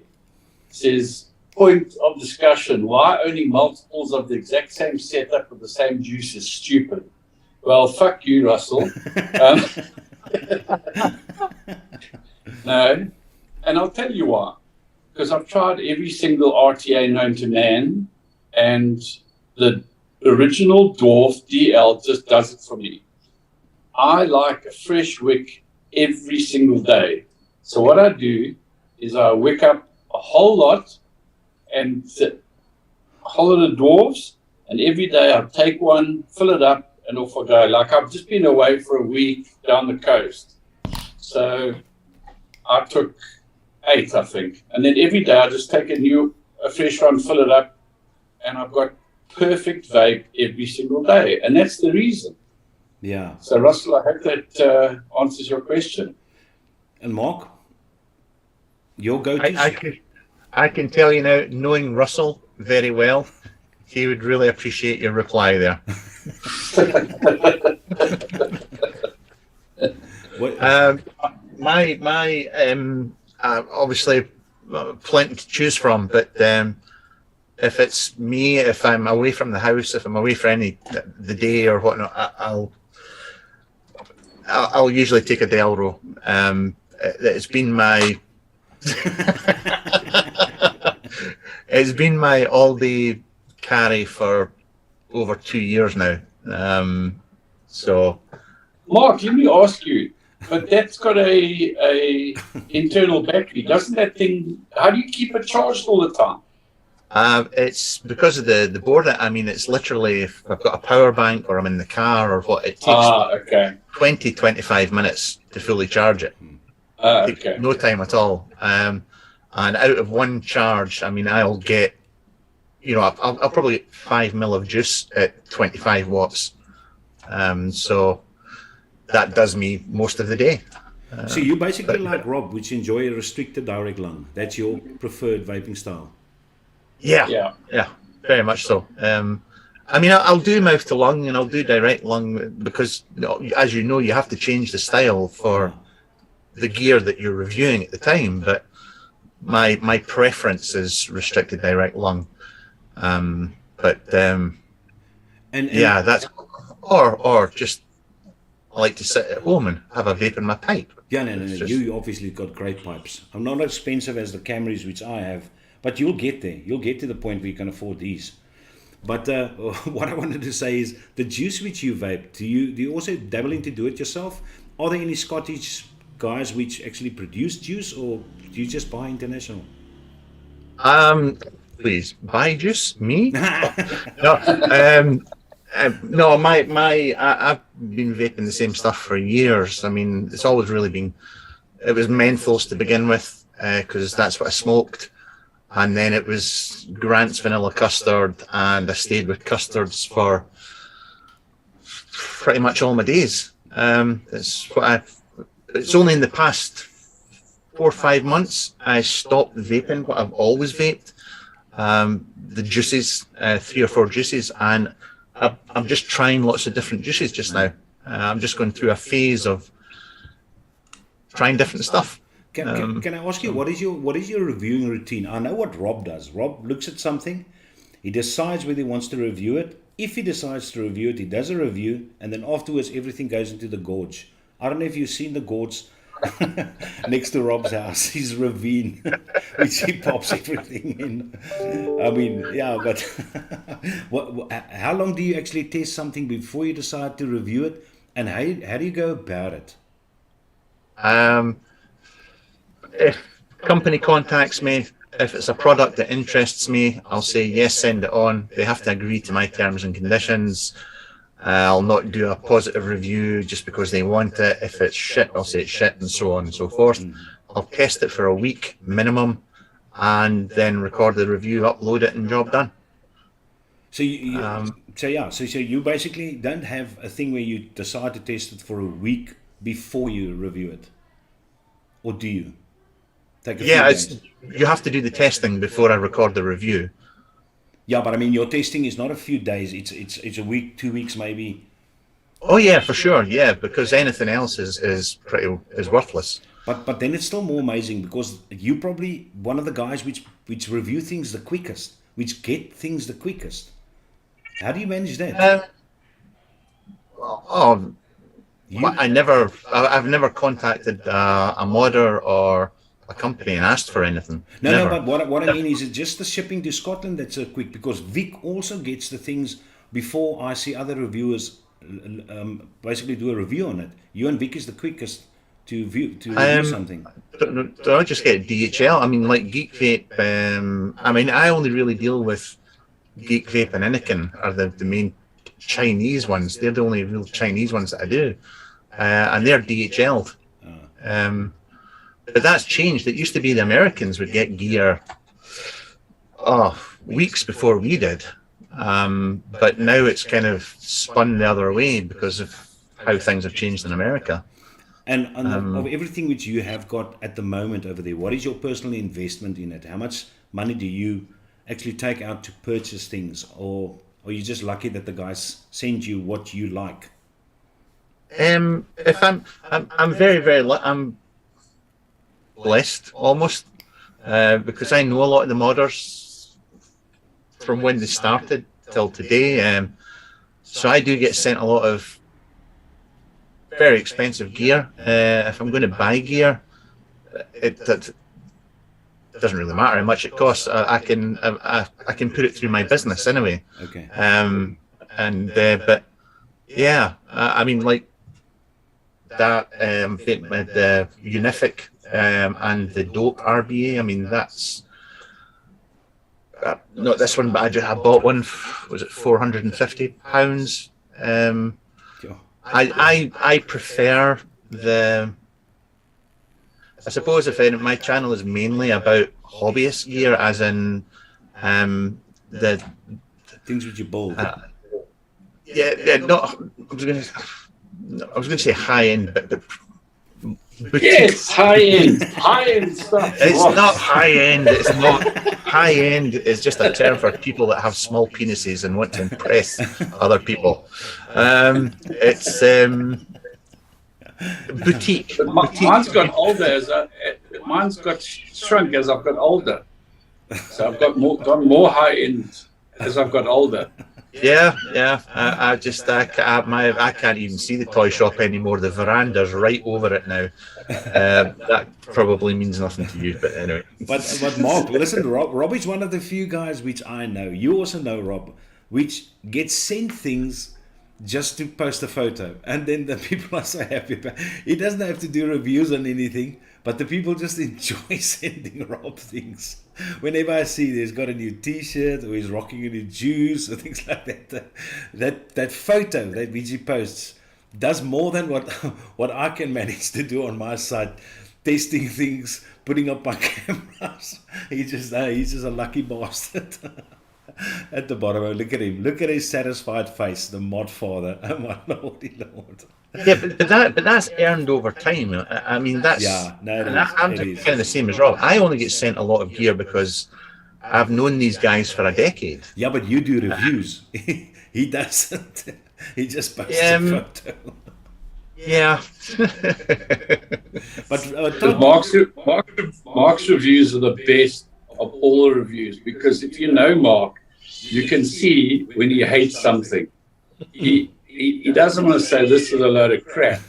says, point of discussion, why owning multiples of the exact same setup with the same juice is stupid. Well, fuck you, Russell. No, and I'll tell you why. Because I've tried every single RTA known to man, and the original Dwarf DL just does it for me. I like a fresh wick every single day. So what I do is I wick up a whole lot and a whole lot of dwarves, and every day I take one, fill it up, and off I go. Like I've just been away for a week down the coast. So I took 8, I think. And then every day I just take a fresh one, fill it up, and I've got perfect vape every single day. And that's the reason. Yeah. So Russell, I hope that answers your question. And Mark, your go-to? I can tell you now, knowing Russell very well, he would really appreciate your reply there. My obviously plenty to choose from, but if it's me, if I'm away from the house, if I'm away for the day or whatnot, I'll usually take a Delro. It's been my it's been my all-day carry for over 2 years now. So, Mark, let me ask you, but that's got a internal battery. Doesn't that thing? How do you keep it charged all the time? It's because of the board. I mean, it's literally if I've got a power bank or I'm in the car or what, it takes 20-25 minutes to fully charge it. Okay. No time at all. And out of one charge, I mean, I'll get, I'll probably get 5 mil of juice at 25 watts. So that does me most of the day. So you basically like Rob, which enjoy a restricted direct lung. That's your preferred vaping style. Yeah, very much so. I mean, I'll do mouth to lung and I'll do direct lung because, as you know, you have to change the style for the gear that you're reviewing at the time. But my preference is restricted direct lung. Yeah, that's or just I like to sit at home and have a vape in my pipe. Yeah, no. You obviously got great pipes. I'm not as expensive as the Camrys, which I have, but you'll get there. You'll get to the point where you can afford these. But what I wanted to say is the juice which you vape, do you also dabble into do it yourself? Are there any Scottish guys which actually produce juice, or do you just buy international? Please buy juice, me? No, no. I've been vaping the same stuff for years. I mean, it's always really been. It was menthols to begin with, because that's what I smoked. And then it was Grant's vanilla custard, and I stayed with custards for pretty much all my days. It's only in the past 4 or 5 months I stopped vaping what I've always vaped, the juices, 3 or 4 juices, and I'm just trying lots of different juices just now. I'm just going through a phase of trying different stuff. Can I ask you, what is your reviewing routine? I know what Rob does. Rob looks at something, he decides whether he wants to review it. If he decides to review it, he does a review, and then afterwards everything goes into the gorge. I don't know if you've seen the gorge next to Rob's house, his ravine, which he pops everything in. I mean, yeah, but how long do you actually test something before you decide to review it, and how do you go about it? If company contacts me, if it's a product that interests me, I'll say yes, send it on. They have to agree to my terms and conditions. I'll not do a positive review just because they want it. If it's shit, I'll say it's shit, and so on and so forth. I'll test it for a week minimum, and then record the review, upload it, and job done. So you basically don't have a thing where you decide to test it for a week before you review it, or do you? You have to do the testing before I record the review. Yeah, but I mean, your testing is not a few days. It's a week, 2 weeks, maybe. Oh yeah, for sure. Yeah, because anything else is worthless. But then it's still more amazing because you probably one of the guys which review things the quickest, which get things the quickest. How do you manage that? I've never contacted a modder or a company and asked for anything. No, but what I mean is, it just the shipping to Scotland that's so quick, because Vic also gets the things before I see other reviewers basically do a review on it. You and Vic is the quickest to review something. Do I just get DHL? I mean, like Geek Vape. I mean, I only really deal with Geek Vape and Anakin are the main Chinese ones. They're the only real Chinese ones that I do, and they're DHL'd. But that's changed. It used to be the Americans would get gear weeks before we did. But now it's kind of spun the other way because of how things have changed in America. And of everything which you have got at the moment over there, what is your personal investment in it? How much money do you actually take out to purchase things? Or are you just lucky that the guys send you what you like? If I'm very, very I'm blessed almost, because I know a lot of the modders from when they started till today, so I do get sent a lot of very expensive gear. If I'm going to buy gear, it doesn't really matter how much it costs. I can put it through my business anyway. Okay. But yeah, I mean, like that, the Unific and the Dope RBA. I mean, that's not this one, but I bought one. Was it £450? I prefer the. I suppose if my channel is mainly about hobbyist gear, as in the things which you build. Not I was going to say high end, but boutique. Yes, high end stuff. It's not high end. It's not high end. It's just a term for people that have small penises and want to impress other people. It's boutique. But mine's got older. Mine's got shrunk as I've got older. So I've got more high end as I've got older. Yeah. I can't even see the toy shop anymore. The veranda's right over it now. That probably means nothing to you, but anyway. But Mark, listen, Rob is one of the few guys which I know. You also know Rob, which gets sent things just to post a photo, and then the people are so happy about it. He doesn't have to do reviews on anything, but the people just enjoy sending Rob things. Whenever I see he's got a new T-shirt or he's rocking a new juice or things like that, that photo that which he posts does more than what I can manage to do on my side, testing things, putting up my cameras. He's just a lucky bastard. At the bottom, look at him. Look at his satisfied face, the mod father. Oh my lordy lord. Yeah, but that's earned over time. I mean, that's and I'm kind of the same as Rob. I only get sent a lot of gear because I've known these guys for a decade. Yeah, but you do reviews. He doesn't. He just posts a photo. Yeah. But Mark's reviews are the best of all the reviews, because if you know Mark, you can see when he hates something. He doesn't want to say this is a load of crap,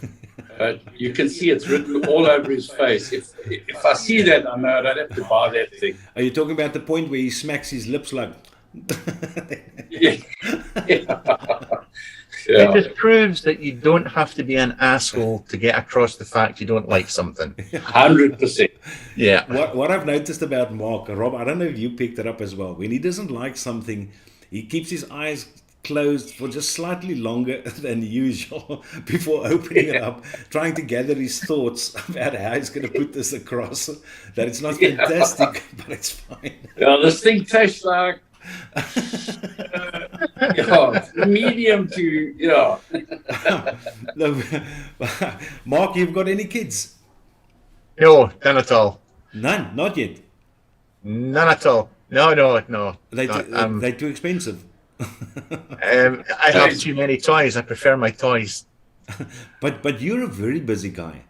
but you can see it's written all over his face. If I see that, I know I don't have to buy that thing. Are you talking about the point where he smacks his lips like? Yeah. It just proves that you don't have to be an asshole to get across the fact you don't like something. 100%. Yeah. What I've noticed about Mark, Rob, I don't know if you picked it up as well. When he doesn't like something, he keeps his eyes closed for just slightly longer than usual before opening it up, trying to gather his thoughts about how he's going to put this across. That it's not fantastic, but it's fine. Yeah, this thing tastes like medium to Mark, you've got any kids? No, none at all. None, not yet. None at all. No. They're too expensive. I have too many toys. I prefer my toys. But you're a very busy guy.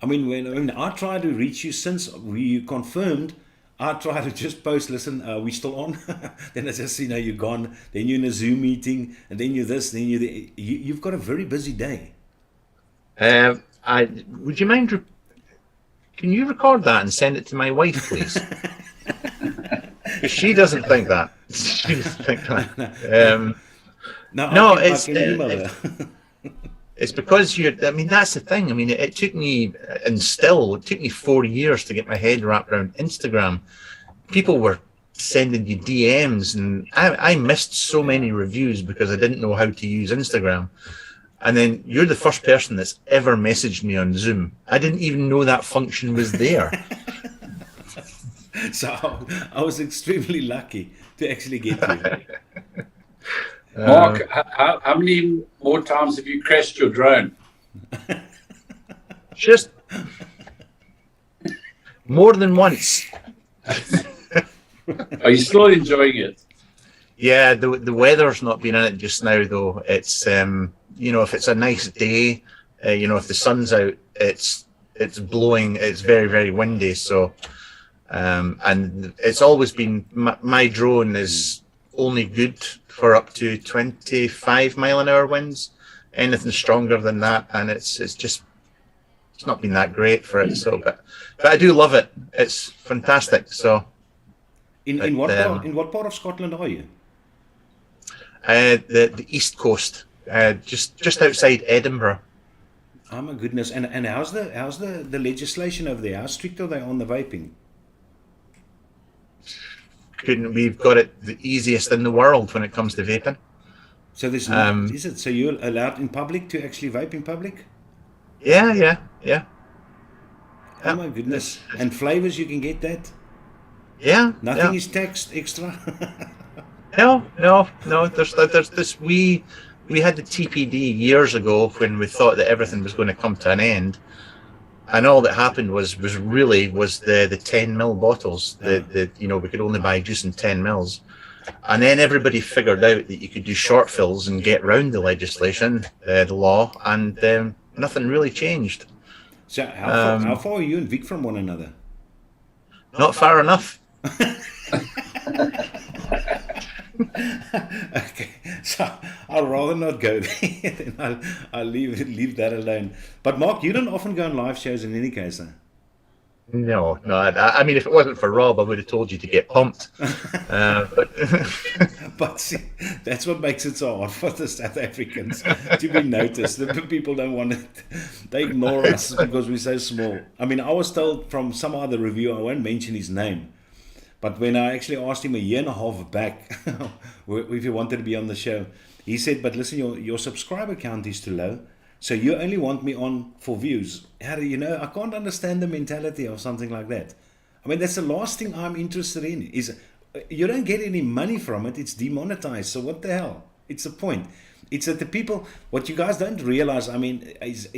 I mean, when I try to reach you since we confirmed, I try to just post, listen, are we still on? Then I just see, you're gone. Then you're in a Zoom meeting, and then you're this, then you've got a very busy day. Would you mind? Can you record that and send it to my wife, please? She doesn't think that. She doesn't think that. It's because that's the thing. I mean, it took me, and still, it took me 4 years to get my head wrapped around Instagram. People were sending you DMs, and I missed so many reviews because I didn't know how to use Instagram. And then you're the first person that's ever messaged me on Zoom. I didn't even know that function was there. So I was extremely lucky to actually get you. Mark, how many more times have you crashed your drone? Just more than once. Are you still enjoying it? Yeah, the weather's not been in it just now, though. It's if it's a nice day, if the sun's out, it's blowing. It's very, very windy. So, and it's always been my drone is only good for up to 25 mile an hour winds. Anything stronger than that, and it's not been that great for it. So, but I do love it. It's fantastic. So, in what part of Scotland are you? The east coast, just outside Edinburgh. Oh my goodness! And how's the legislation over there? How strict are they on the vaping? We've got it the easiest in the world when it comes to vaping. So there's is it? So you're allowed in public to actually vape in public? Yeah. Oh my goodness! And flavors, you can get that? Yeah. Nothing is taxed extra. No. There's this. we had the TPD years ago when we thought that everything was going to come to an end, and all that happened was the 10 ml bottles. The we could only buy juice in 10 mls, and then everybody figured out that you could do short fills and get round the legislation, the law, and nothing really changed. So how far are you and Vic from one another? Not far enough. Okay, so I'll rather not go there. Then I'll leave that alone. But Mark, you don't often go on live shows in any case, huh? No. I mean, if it wasn't for Rob, I would have told you to get pumped. But see, that's what makes it so hard for the South Africans to be noticed. The people don't want it. They ignore us because we're so small. I mean, I was told from some other reviewer, I won't mention his name, but when I actually asked him a year and a half back if he wanted to be on the show, he said, but listen, your subscriber count is too low, so you only want me on for views. How do you know? I can't understand the mentality of something like that. I mean, that's the last thing I'm interested in, is you don't get any money from it. It's demonetized. So what the hell? It's the point. It's that the people, what you guys don't realize, I mean, is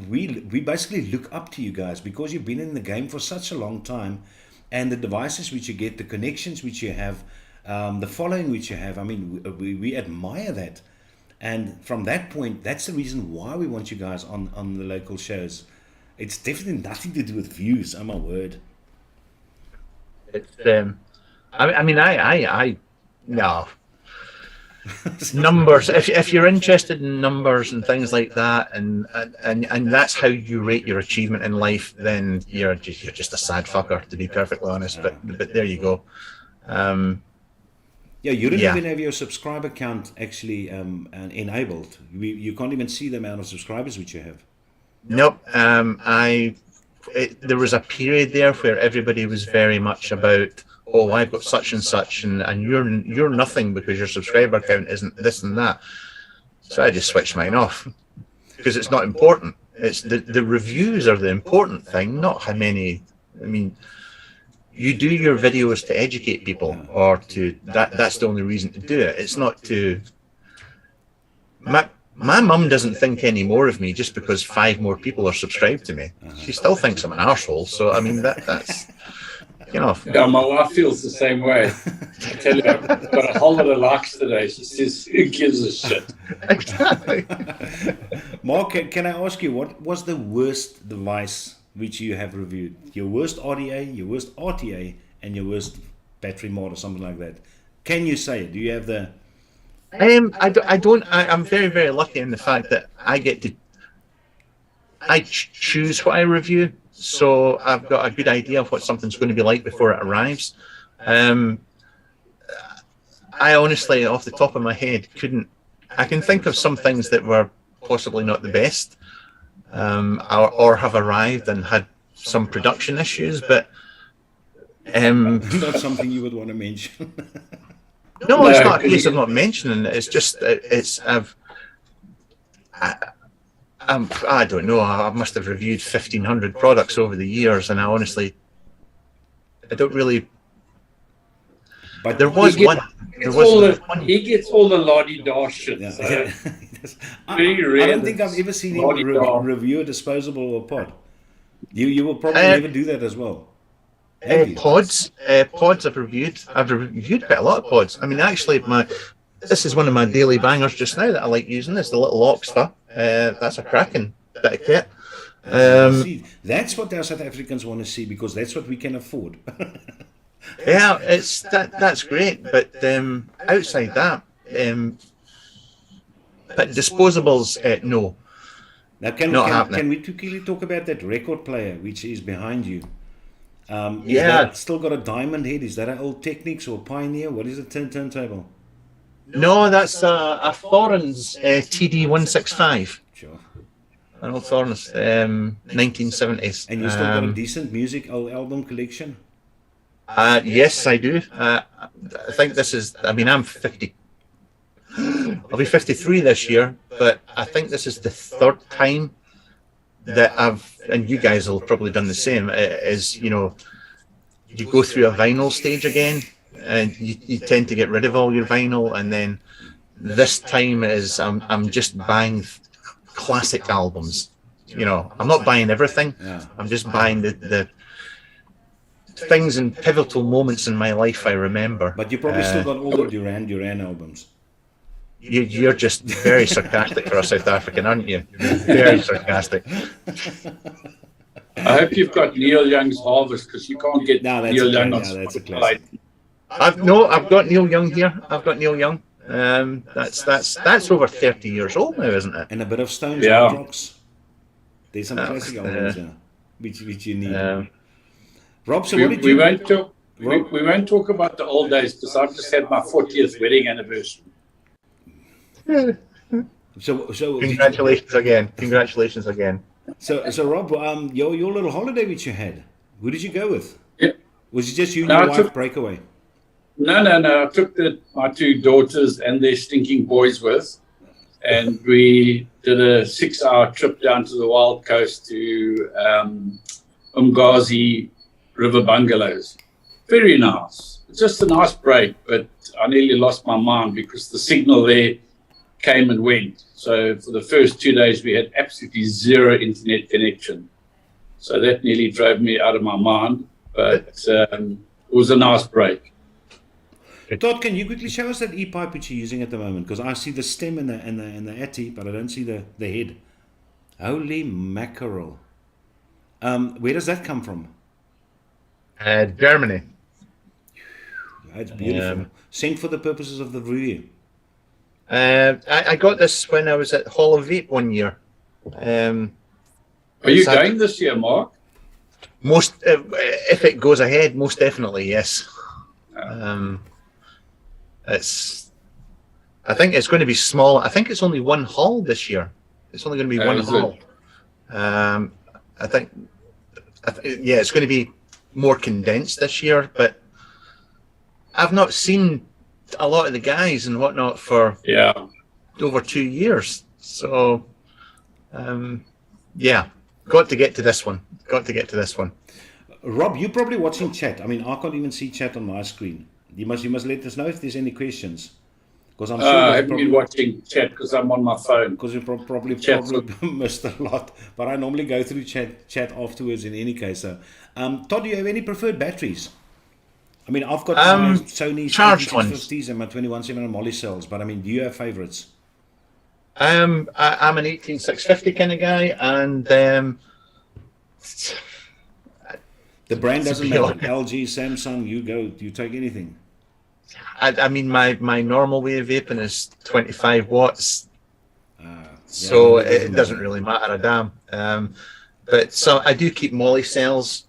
we basically look up to you guys because you've been in the game for such a long time, and the devices which you get, the connections which you have, the following which you have. I mean, we admire that. And from that point, that's the reason why we want you guys on the local shows. It's definitely nothing to do with views, oh my word. It's I no. Numbers. If you're interested in numbers and things like that, and that's how you rate your achievement in life, then you're just a sad fucker, to be perfectly honest. But there you go. You don't even have your subscriber count actually enabled. You can't even see the amount of subscribers which you have. Nope. There was a period there where everybody was very much about, oh, I've got such and such, and you're nothing because your subscriber count isn't this and that. So I just switched mine off because it's not important. It's the reviews are the important thing, not how many. I mean, you do your videos to educate people, or to that's the only reason to do it. It's not to. My mum doesn't think any more of me just because 5 more people are subscribed to me. She still thinks I'm an arsehole. So I mean that's. Yeah, my wife feels the same way. I tell you, I've got a whole lot of likes today. She says, who gives a shit? Exactly. Mark, can I ask you, what was the worst device which you have reviewed? Your worst RDA, your worst RTA, and your worst battery mod or something like that? Can you say it? Do you have the... I'm very, very lucky in the fact that I choose what I review. So I've got a good idea of what something's going to be like before it arrives. I honestly, off the top of my head, I can think of some things that were possibly not the best, or have arrived and had some production issues, but not something you would want to mention. No, it's not a case of not mentioning it. It's just I don't know. I must have reviewed 1,500 products over the years, and I don't really. But there was one. He gets all the la-di-da shit. Yeah. So I don't think I've ever seen him review a disposable or pod. You will probably never do that as well. Pods I've reviewed. I've reviewed quite a lot of pods. I mean, actually, this is one of my daily bangers just now that I like using. It's the little Oxford. That's a cracking bit of kit. See, that's what our South Africans want to see, because that's what we can afford. Yeah, that's great. But outside that, but disposables, no. Now, can we quickly talk about that record player which is behind you? That still got a diamond head? Is that an old Technics or Pioneer? What is a turntable? No, that's a Thorns TD165. Sure. An old Thorns, 1970s. And you still got a decent music album collection? Yes, I do. I think this is, I'm 50. I'll be 53 this year, but I think this is the 3rd time that and you guys will probably done the same, you go through a vinyl stage again, and you tend to get rid of all your vinyl, and then this time is I'm just buying classic albums. You know, I'm not buying everything. Yeah. I'm just buying the things and pivotal moments in my life I remember. But you probably still got all the Duran albums. You're just very sarcastic for a South African, aren't you? Very sarcastic. I hope you've got Neil Young's Harvest, because you can't get No, that's Neil a Young classic. on Yeah, that's a Spotify. classic. I've got Neil Young here. I've got Neil Young. That's over 30 years old now, isn't it? And a bit of Stones Yeah. and Rocks. There's some classic albums there, which you need. Rob, so what did We you... won't talk. We won't talk about the old days, because I've just had my 40th wedding anniversary. So Congratulations again. Congratulations again. So Rob, your little holiday which you had, who did you go with? Yeah. Was it just you and No, your I wife took- breakaway? No. I took my two daughters and their stinking boys with, and we did a 6-hour trip down to the wild coast to Umgazi River Bungalows. Very nice. It's just a nice break, but I nearly lost my mind because the signal there came and went. So for the first 2 days, we had absolutely zero internet connection. So that nearly drove me out of my mind, but it was a nice break. Todd, can you quickly show us that e-pipe which you're using at the moment? Because I see the stem and the atty, but I don't see the head. Holy mackerel! Where does that come from? Germany. It's beautiful. Sent for the purposes of the review. I got this when I was at Hall of Vape one year. Are you going this year, Mark? Most, if it goes ahead, most definitely, yes. I think it's going to be small. I think it's only one hall this year. It's only going to be one is hall. I think, yeah, it's going to be more condensed this year, but I've not seen a lot of the guys and whatnot for over 2 years. So, yeah, got to get to this one. Rob, you're probably watching chat. I mean, I can't even see chat on my screen. You must let us know if there's any questions. Because I'm sure I haven't been watching chat because I'm on my phone. Because you probably missed a lot. But I normally go through chat afterwards in any case. So, Todd, do you have any preferred batteries? I mean, I've got my Sony charged ones 50s and my 21700 Molly cells. But I mean, do you have favorites? I'm an 18650 kind of guy, and the brand doesn't matter. LG, Samsung, you take anything. I mean, my normal way of vaping is 25 watts, so it doesn't really matter a damn. But so I do keep Molly cells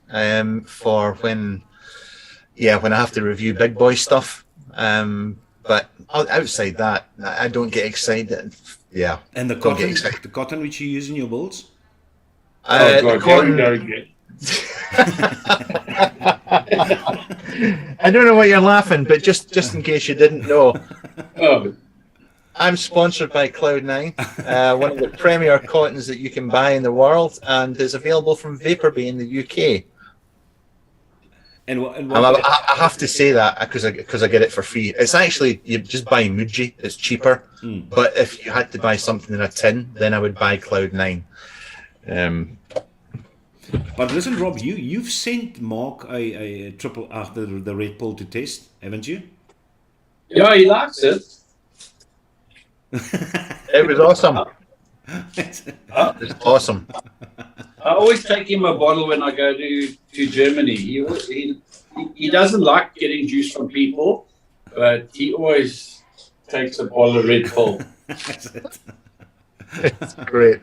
for when I have to review big boy stuff. But outside that, I don't get excited. Yeah, And the cotton which you use in your builds? the cotton. I don't know why you're laughing, but just in case you didn't know, I'm sponsored by Cloud9, one of the premier cottons that you can buy in the world, and is available from Vapor Bay in the UK. And I have to say that because I get it for free. It's actually, you just buy Muji, it's cheaper. But if you had to buy something in a tin, then I would buy Cloud9. But listen, Rob, you've sent Mark a triple after the Red Bull to test, haven't you? Yeah, he likes it. It was awesome. It was awesome. I always take him a bottle when I go to Germany. He doesn't like getting juice from people, but he always takes a bottle of Red Bull. It's great.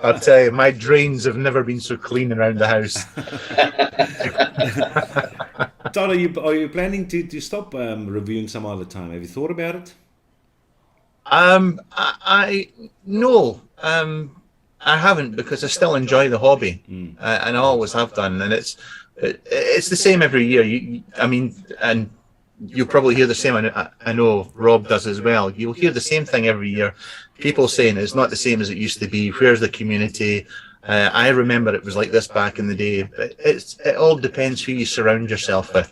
I'll tell you, my drains have never been so clean around the house. Todd, are you planning to stop reviewing some other time? Have you thought about it? I haven't, because I still enjoy the hobby, and I always have done. And it's the same every year. And you'll probably hear the same. I know Rob does as well. You'll hear the same thing every year. People saying it's not the same as it used to be. Where's the community? I remember it was like this back in the day. But it all depends who you surround yourself with.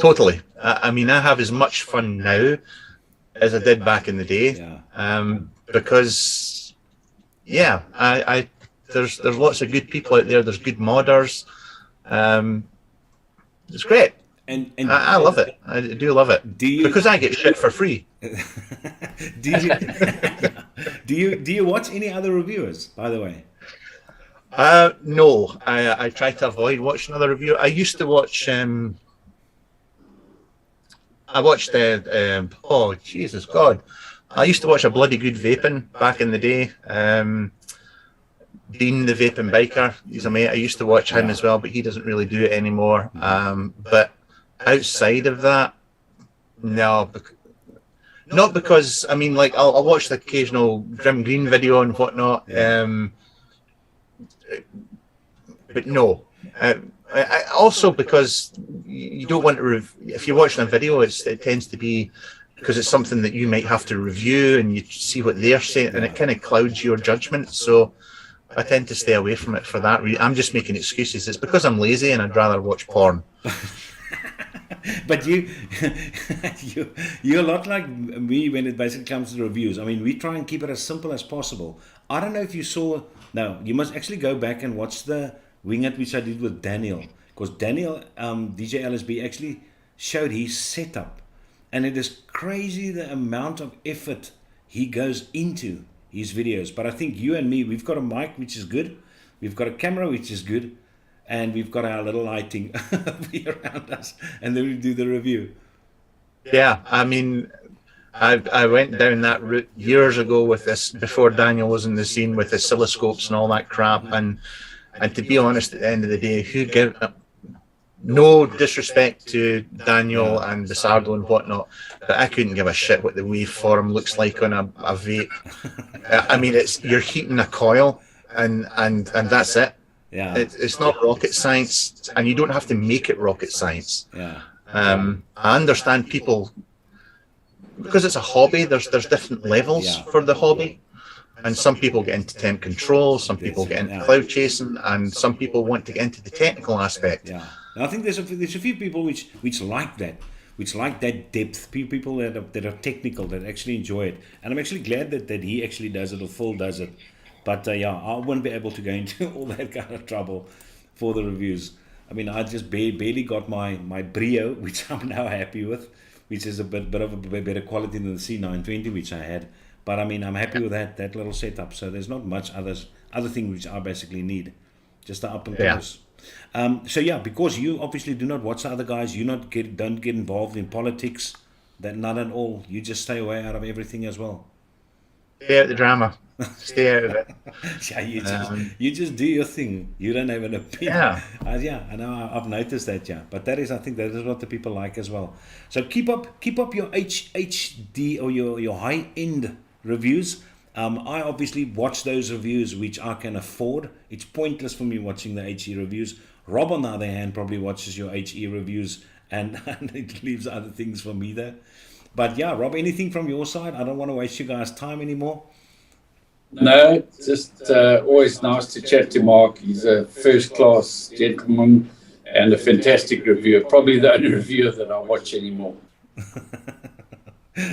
Totally. I have as much fun now as I did back in the day. Yeah. Because I there's lots of good people out there. There's good modders. It's great. And I love it. I do love it. Because I get shit for free. do you watch any other reviewers, by the way? No, I try to avoid watching other reviewers. I used to watch. I watched. Oh Jesus God! I used to watch a bloody good vaping back in the day. Dean the vaping biker, he's a mate. I used to watch him as well, but he doesn't really do it anymore. But outside of that, no. Not because, I mean, like, I'll watch the occasional Grim Green video and whatnot, but no. I also because you don't want to, if you're watching a video, it tends to be because it's something that you might have to review and you see what they're saying, and it kind of clouds your judgment. So I tend to stay away from it for that reason. I'm just making excuses. It's because I'm lazy and I'd rather watch porn. But you're a lot like me when it basically comes to reviews. I mean, we try and keep it as simple as possible. I don't know if you saw. No, you must actually go back and watch the Wing It, which I did with Daniel, because Daniel, DJ LSB, actually showed his setup, and it is crazy the amount of effort he goes into his videos. But I think you and me, we've got a mic which is good, we've got a camera which is good, and we've got our little lighting around us, and then we do the review. Yeah, I mean, I went down that route years ago with this, before Daniel was in the scene, with oscilloscopes and all that crap, and to be honest, at the end of the day, no disrespect to Daniel and Desardo and whatnot, but I couldn't give a shit what the waveform looks like on a vape. I mean, you're heating a coil, and that's it. Yeah, it's not rocket science, and you don't have to make it rocket science. Yeah, I understand people, because it's a hobby. There's different levels for the hobby, and some people get into temp control, some people get into cloud chasing, and some people want to get into the technical aspect. Yeah, and I think there's a few people which like that. Which like that depth, people that are technical, that actually enjoy it. And I'm actually glad that he actually does it, or Phil does it. But I wouldn't be able to go into all that kind of trouble for the reviews. I mean, I just barely got my Brio, which I'm now happy with, which is a bit of a better quality than the C920, which I had. But I mean, I'm happy with that little setup. So there's not much other thing which I basically need, just the up and close. So yeah, because you obviously do not watch the other guys, don't get involved in politics, that not at all. You just stay away out of everything as well. Stay out of the drama. Stay out of it. Yeah, you just do your thing. You don't have an opinion. Yeah. I know. I've noticed that. Yeah, but I think that is what the people like as well. So keep up your HD or your high end reviews. I obviously watch those reviews which I can afford. It's pointless for me watching the HE reviews. Rob, on the other hand, probably watches your HE reviews, and it leaves other things for me there. But yeah, Rob, anything from your side? I don't want to waste you guys' time anymore. No, just always nice to chat to Mark. He's a first-class gentleman and a fantastic reviewer. Probably the only reviewer that I watch anymore.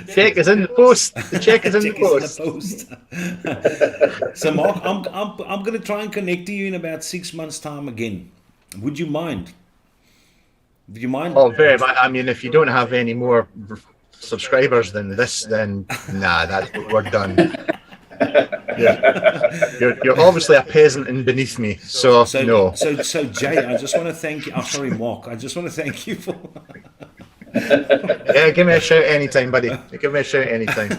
Check is in the post. The check is in the post. So Mark, I'm going to try and connect to you in about 6 months' time again. Would you mind? Would you mind? Oh, very much. I mean, if you don't have any more subscribers than this, then we're done. Yeah. You're obviously a peasant and beneath me, so no. So Jay, I just want to thank you. Sorry, Mark. I just want to thank you for. Yeah, give me a shout anytime, buddy. Give me a shout anytime.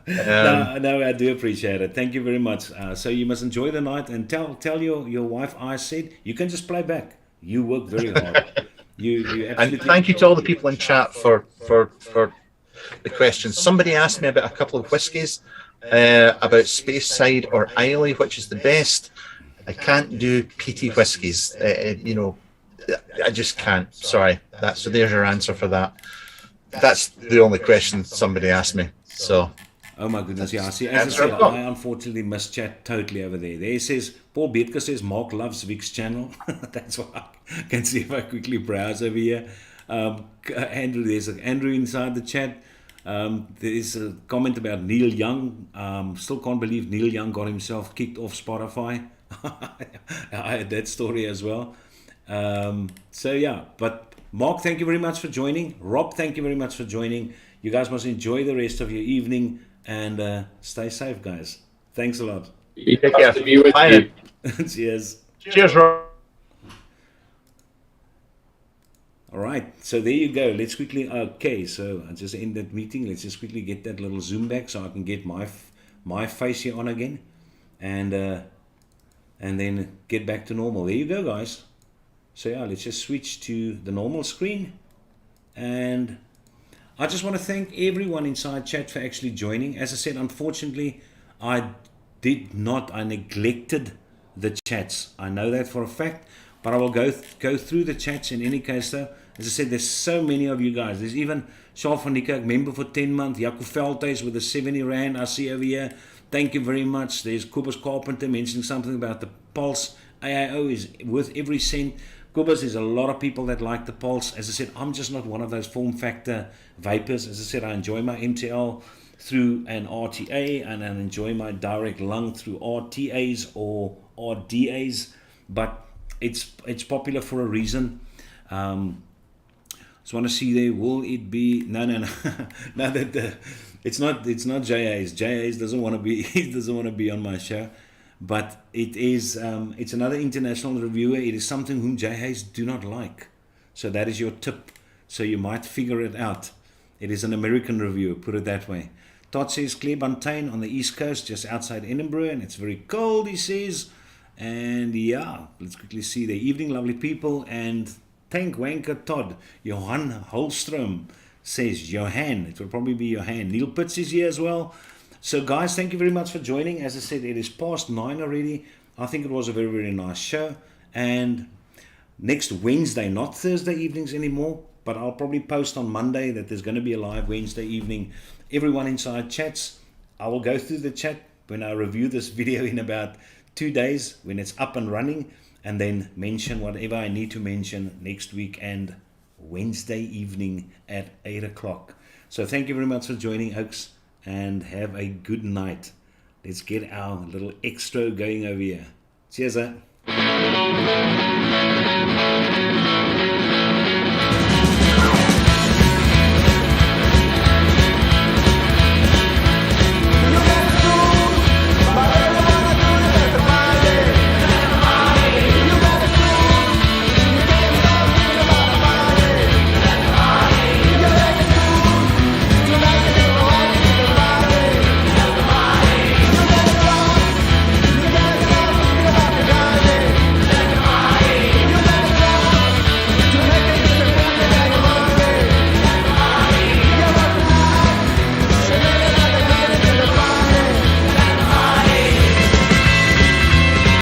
No, I do appreciate it. Thank you very much. So you must enjoy the night, and tell your wife I said you can just play back. You work very hard. You absolutely. And thank you to all the people in chat for the questions. Somebody asked me about a couple of whiskies, about Speyside or Islay, which is the best. I can't do PT whiskies. I just can't. Sorry. So there's your answer for that. That's the only question somebody asked me. So. Oh my goodness, yeah. See, as I said, I unfortunately missed chat totally over there. There says, Paul Beetker says, Mark loves Vic's channel. That's why I can see if I quickly browse over here. Andrew, there's Andrew inside the chat. There is a comment about Neil Young. Still can't believe Neil Young got himself kicked off Spotify. I had that story as well. So yeah, but Mark, thank you very much for joining. Rob, thank you very much for joining. You guys must enjoy the rest of your evening and stay safe, guys. Thanks a lot. Take care. To be with Bye you. Cheers. Cheers, Rob. All right, so there you go. Let's quickly, okay, so I just end that meeting. Let's just quickly get that little zoom back so I can get my face here on again, and then get back to normal. There you go, guys. So yeah, let's just switch to the normal screen, and I just want to thank everyone inside chat for actually joining. As I said, unfortunately, I neglected the chats. I know that for a fact, but I will go through the chats in any case though. As I said, there's so many of you guys. There's even Charles van Niekerk, member for 10 months. Jaco Veldhuis with the 70 Rand. I see over here. Thank you very much. There's Kobus Carpenter mentioning something about the Pulse. AIO is worth every cent. Kobus, there's a lot of people that like the Pulse. As I said, I'm just not one of those form factor vapors. As I said, I enjoy my MTL through an RTA and I enjoy my direct lung through RTAs or RDAs, but it's popular for a reason. Just want to see there, will it be no no that it's not JAs doesn't want to be he doesn't want to be on my show, but it is it's another international reviewer. It is something whom JAs do not like, so that is your tip, so you might figure it out. It is an American reviewer, put it that way. Todd says Clairefontaine on the east coast, just outside Edinburgh, and it's very cold, he says. And yeah, let's quickly see the evening, lovely people. And thank Wanker Todd. Johan Holstrom says Johan. It will probably be Johan. Neil Pitts is here as well. So guys, thank you very much for joining. As I said, it is past 9 already. I think it was a very, very nice show. And next Wednesday, not Thursday evenings anymore, but I'll probably post on Monday that there's going to be a live Wednesday evening. Everyone inside chats, I will go through the chat when I review this video in about 2 days when it's up and running, and then mention whatever I need to mention next week and Wednesday evening at 8 o'clock. So thank you very much for joining, Oaks, and have a good night. Let's get our little extra going over here. Cheers,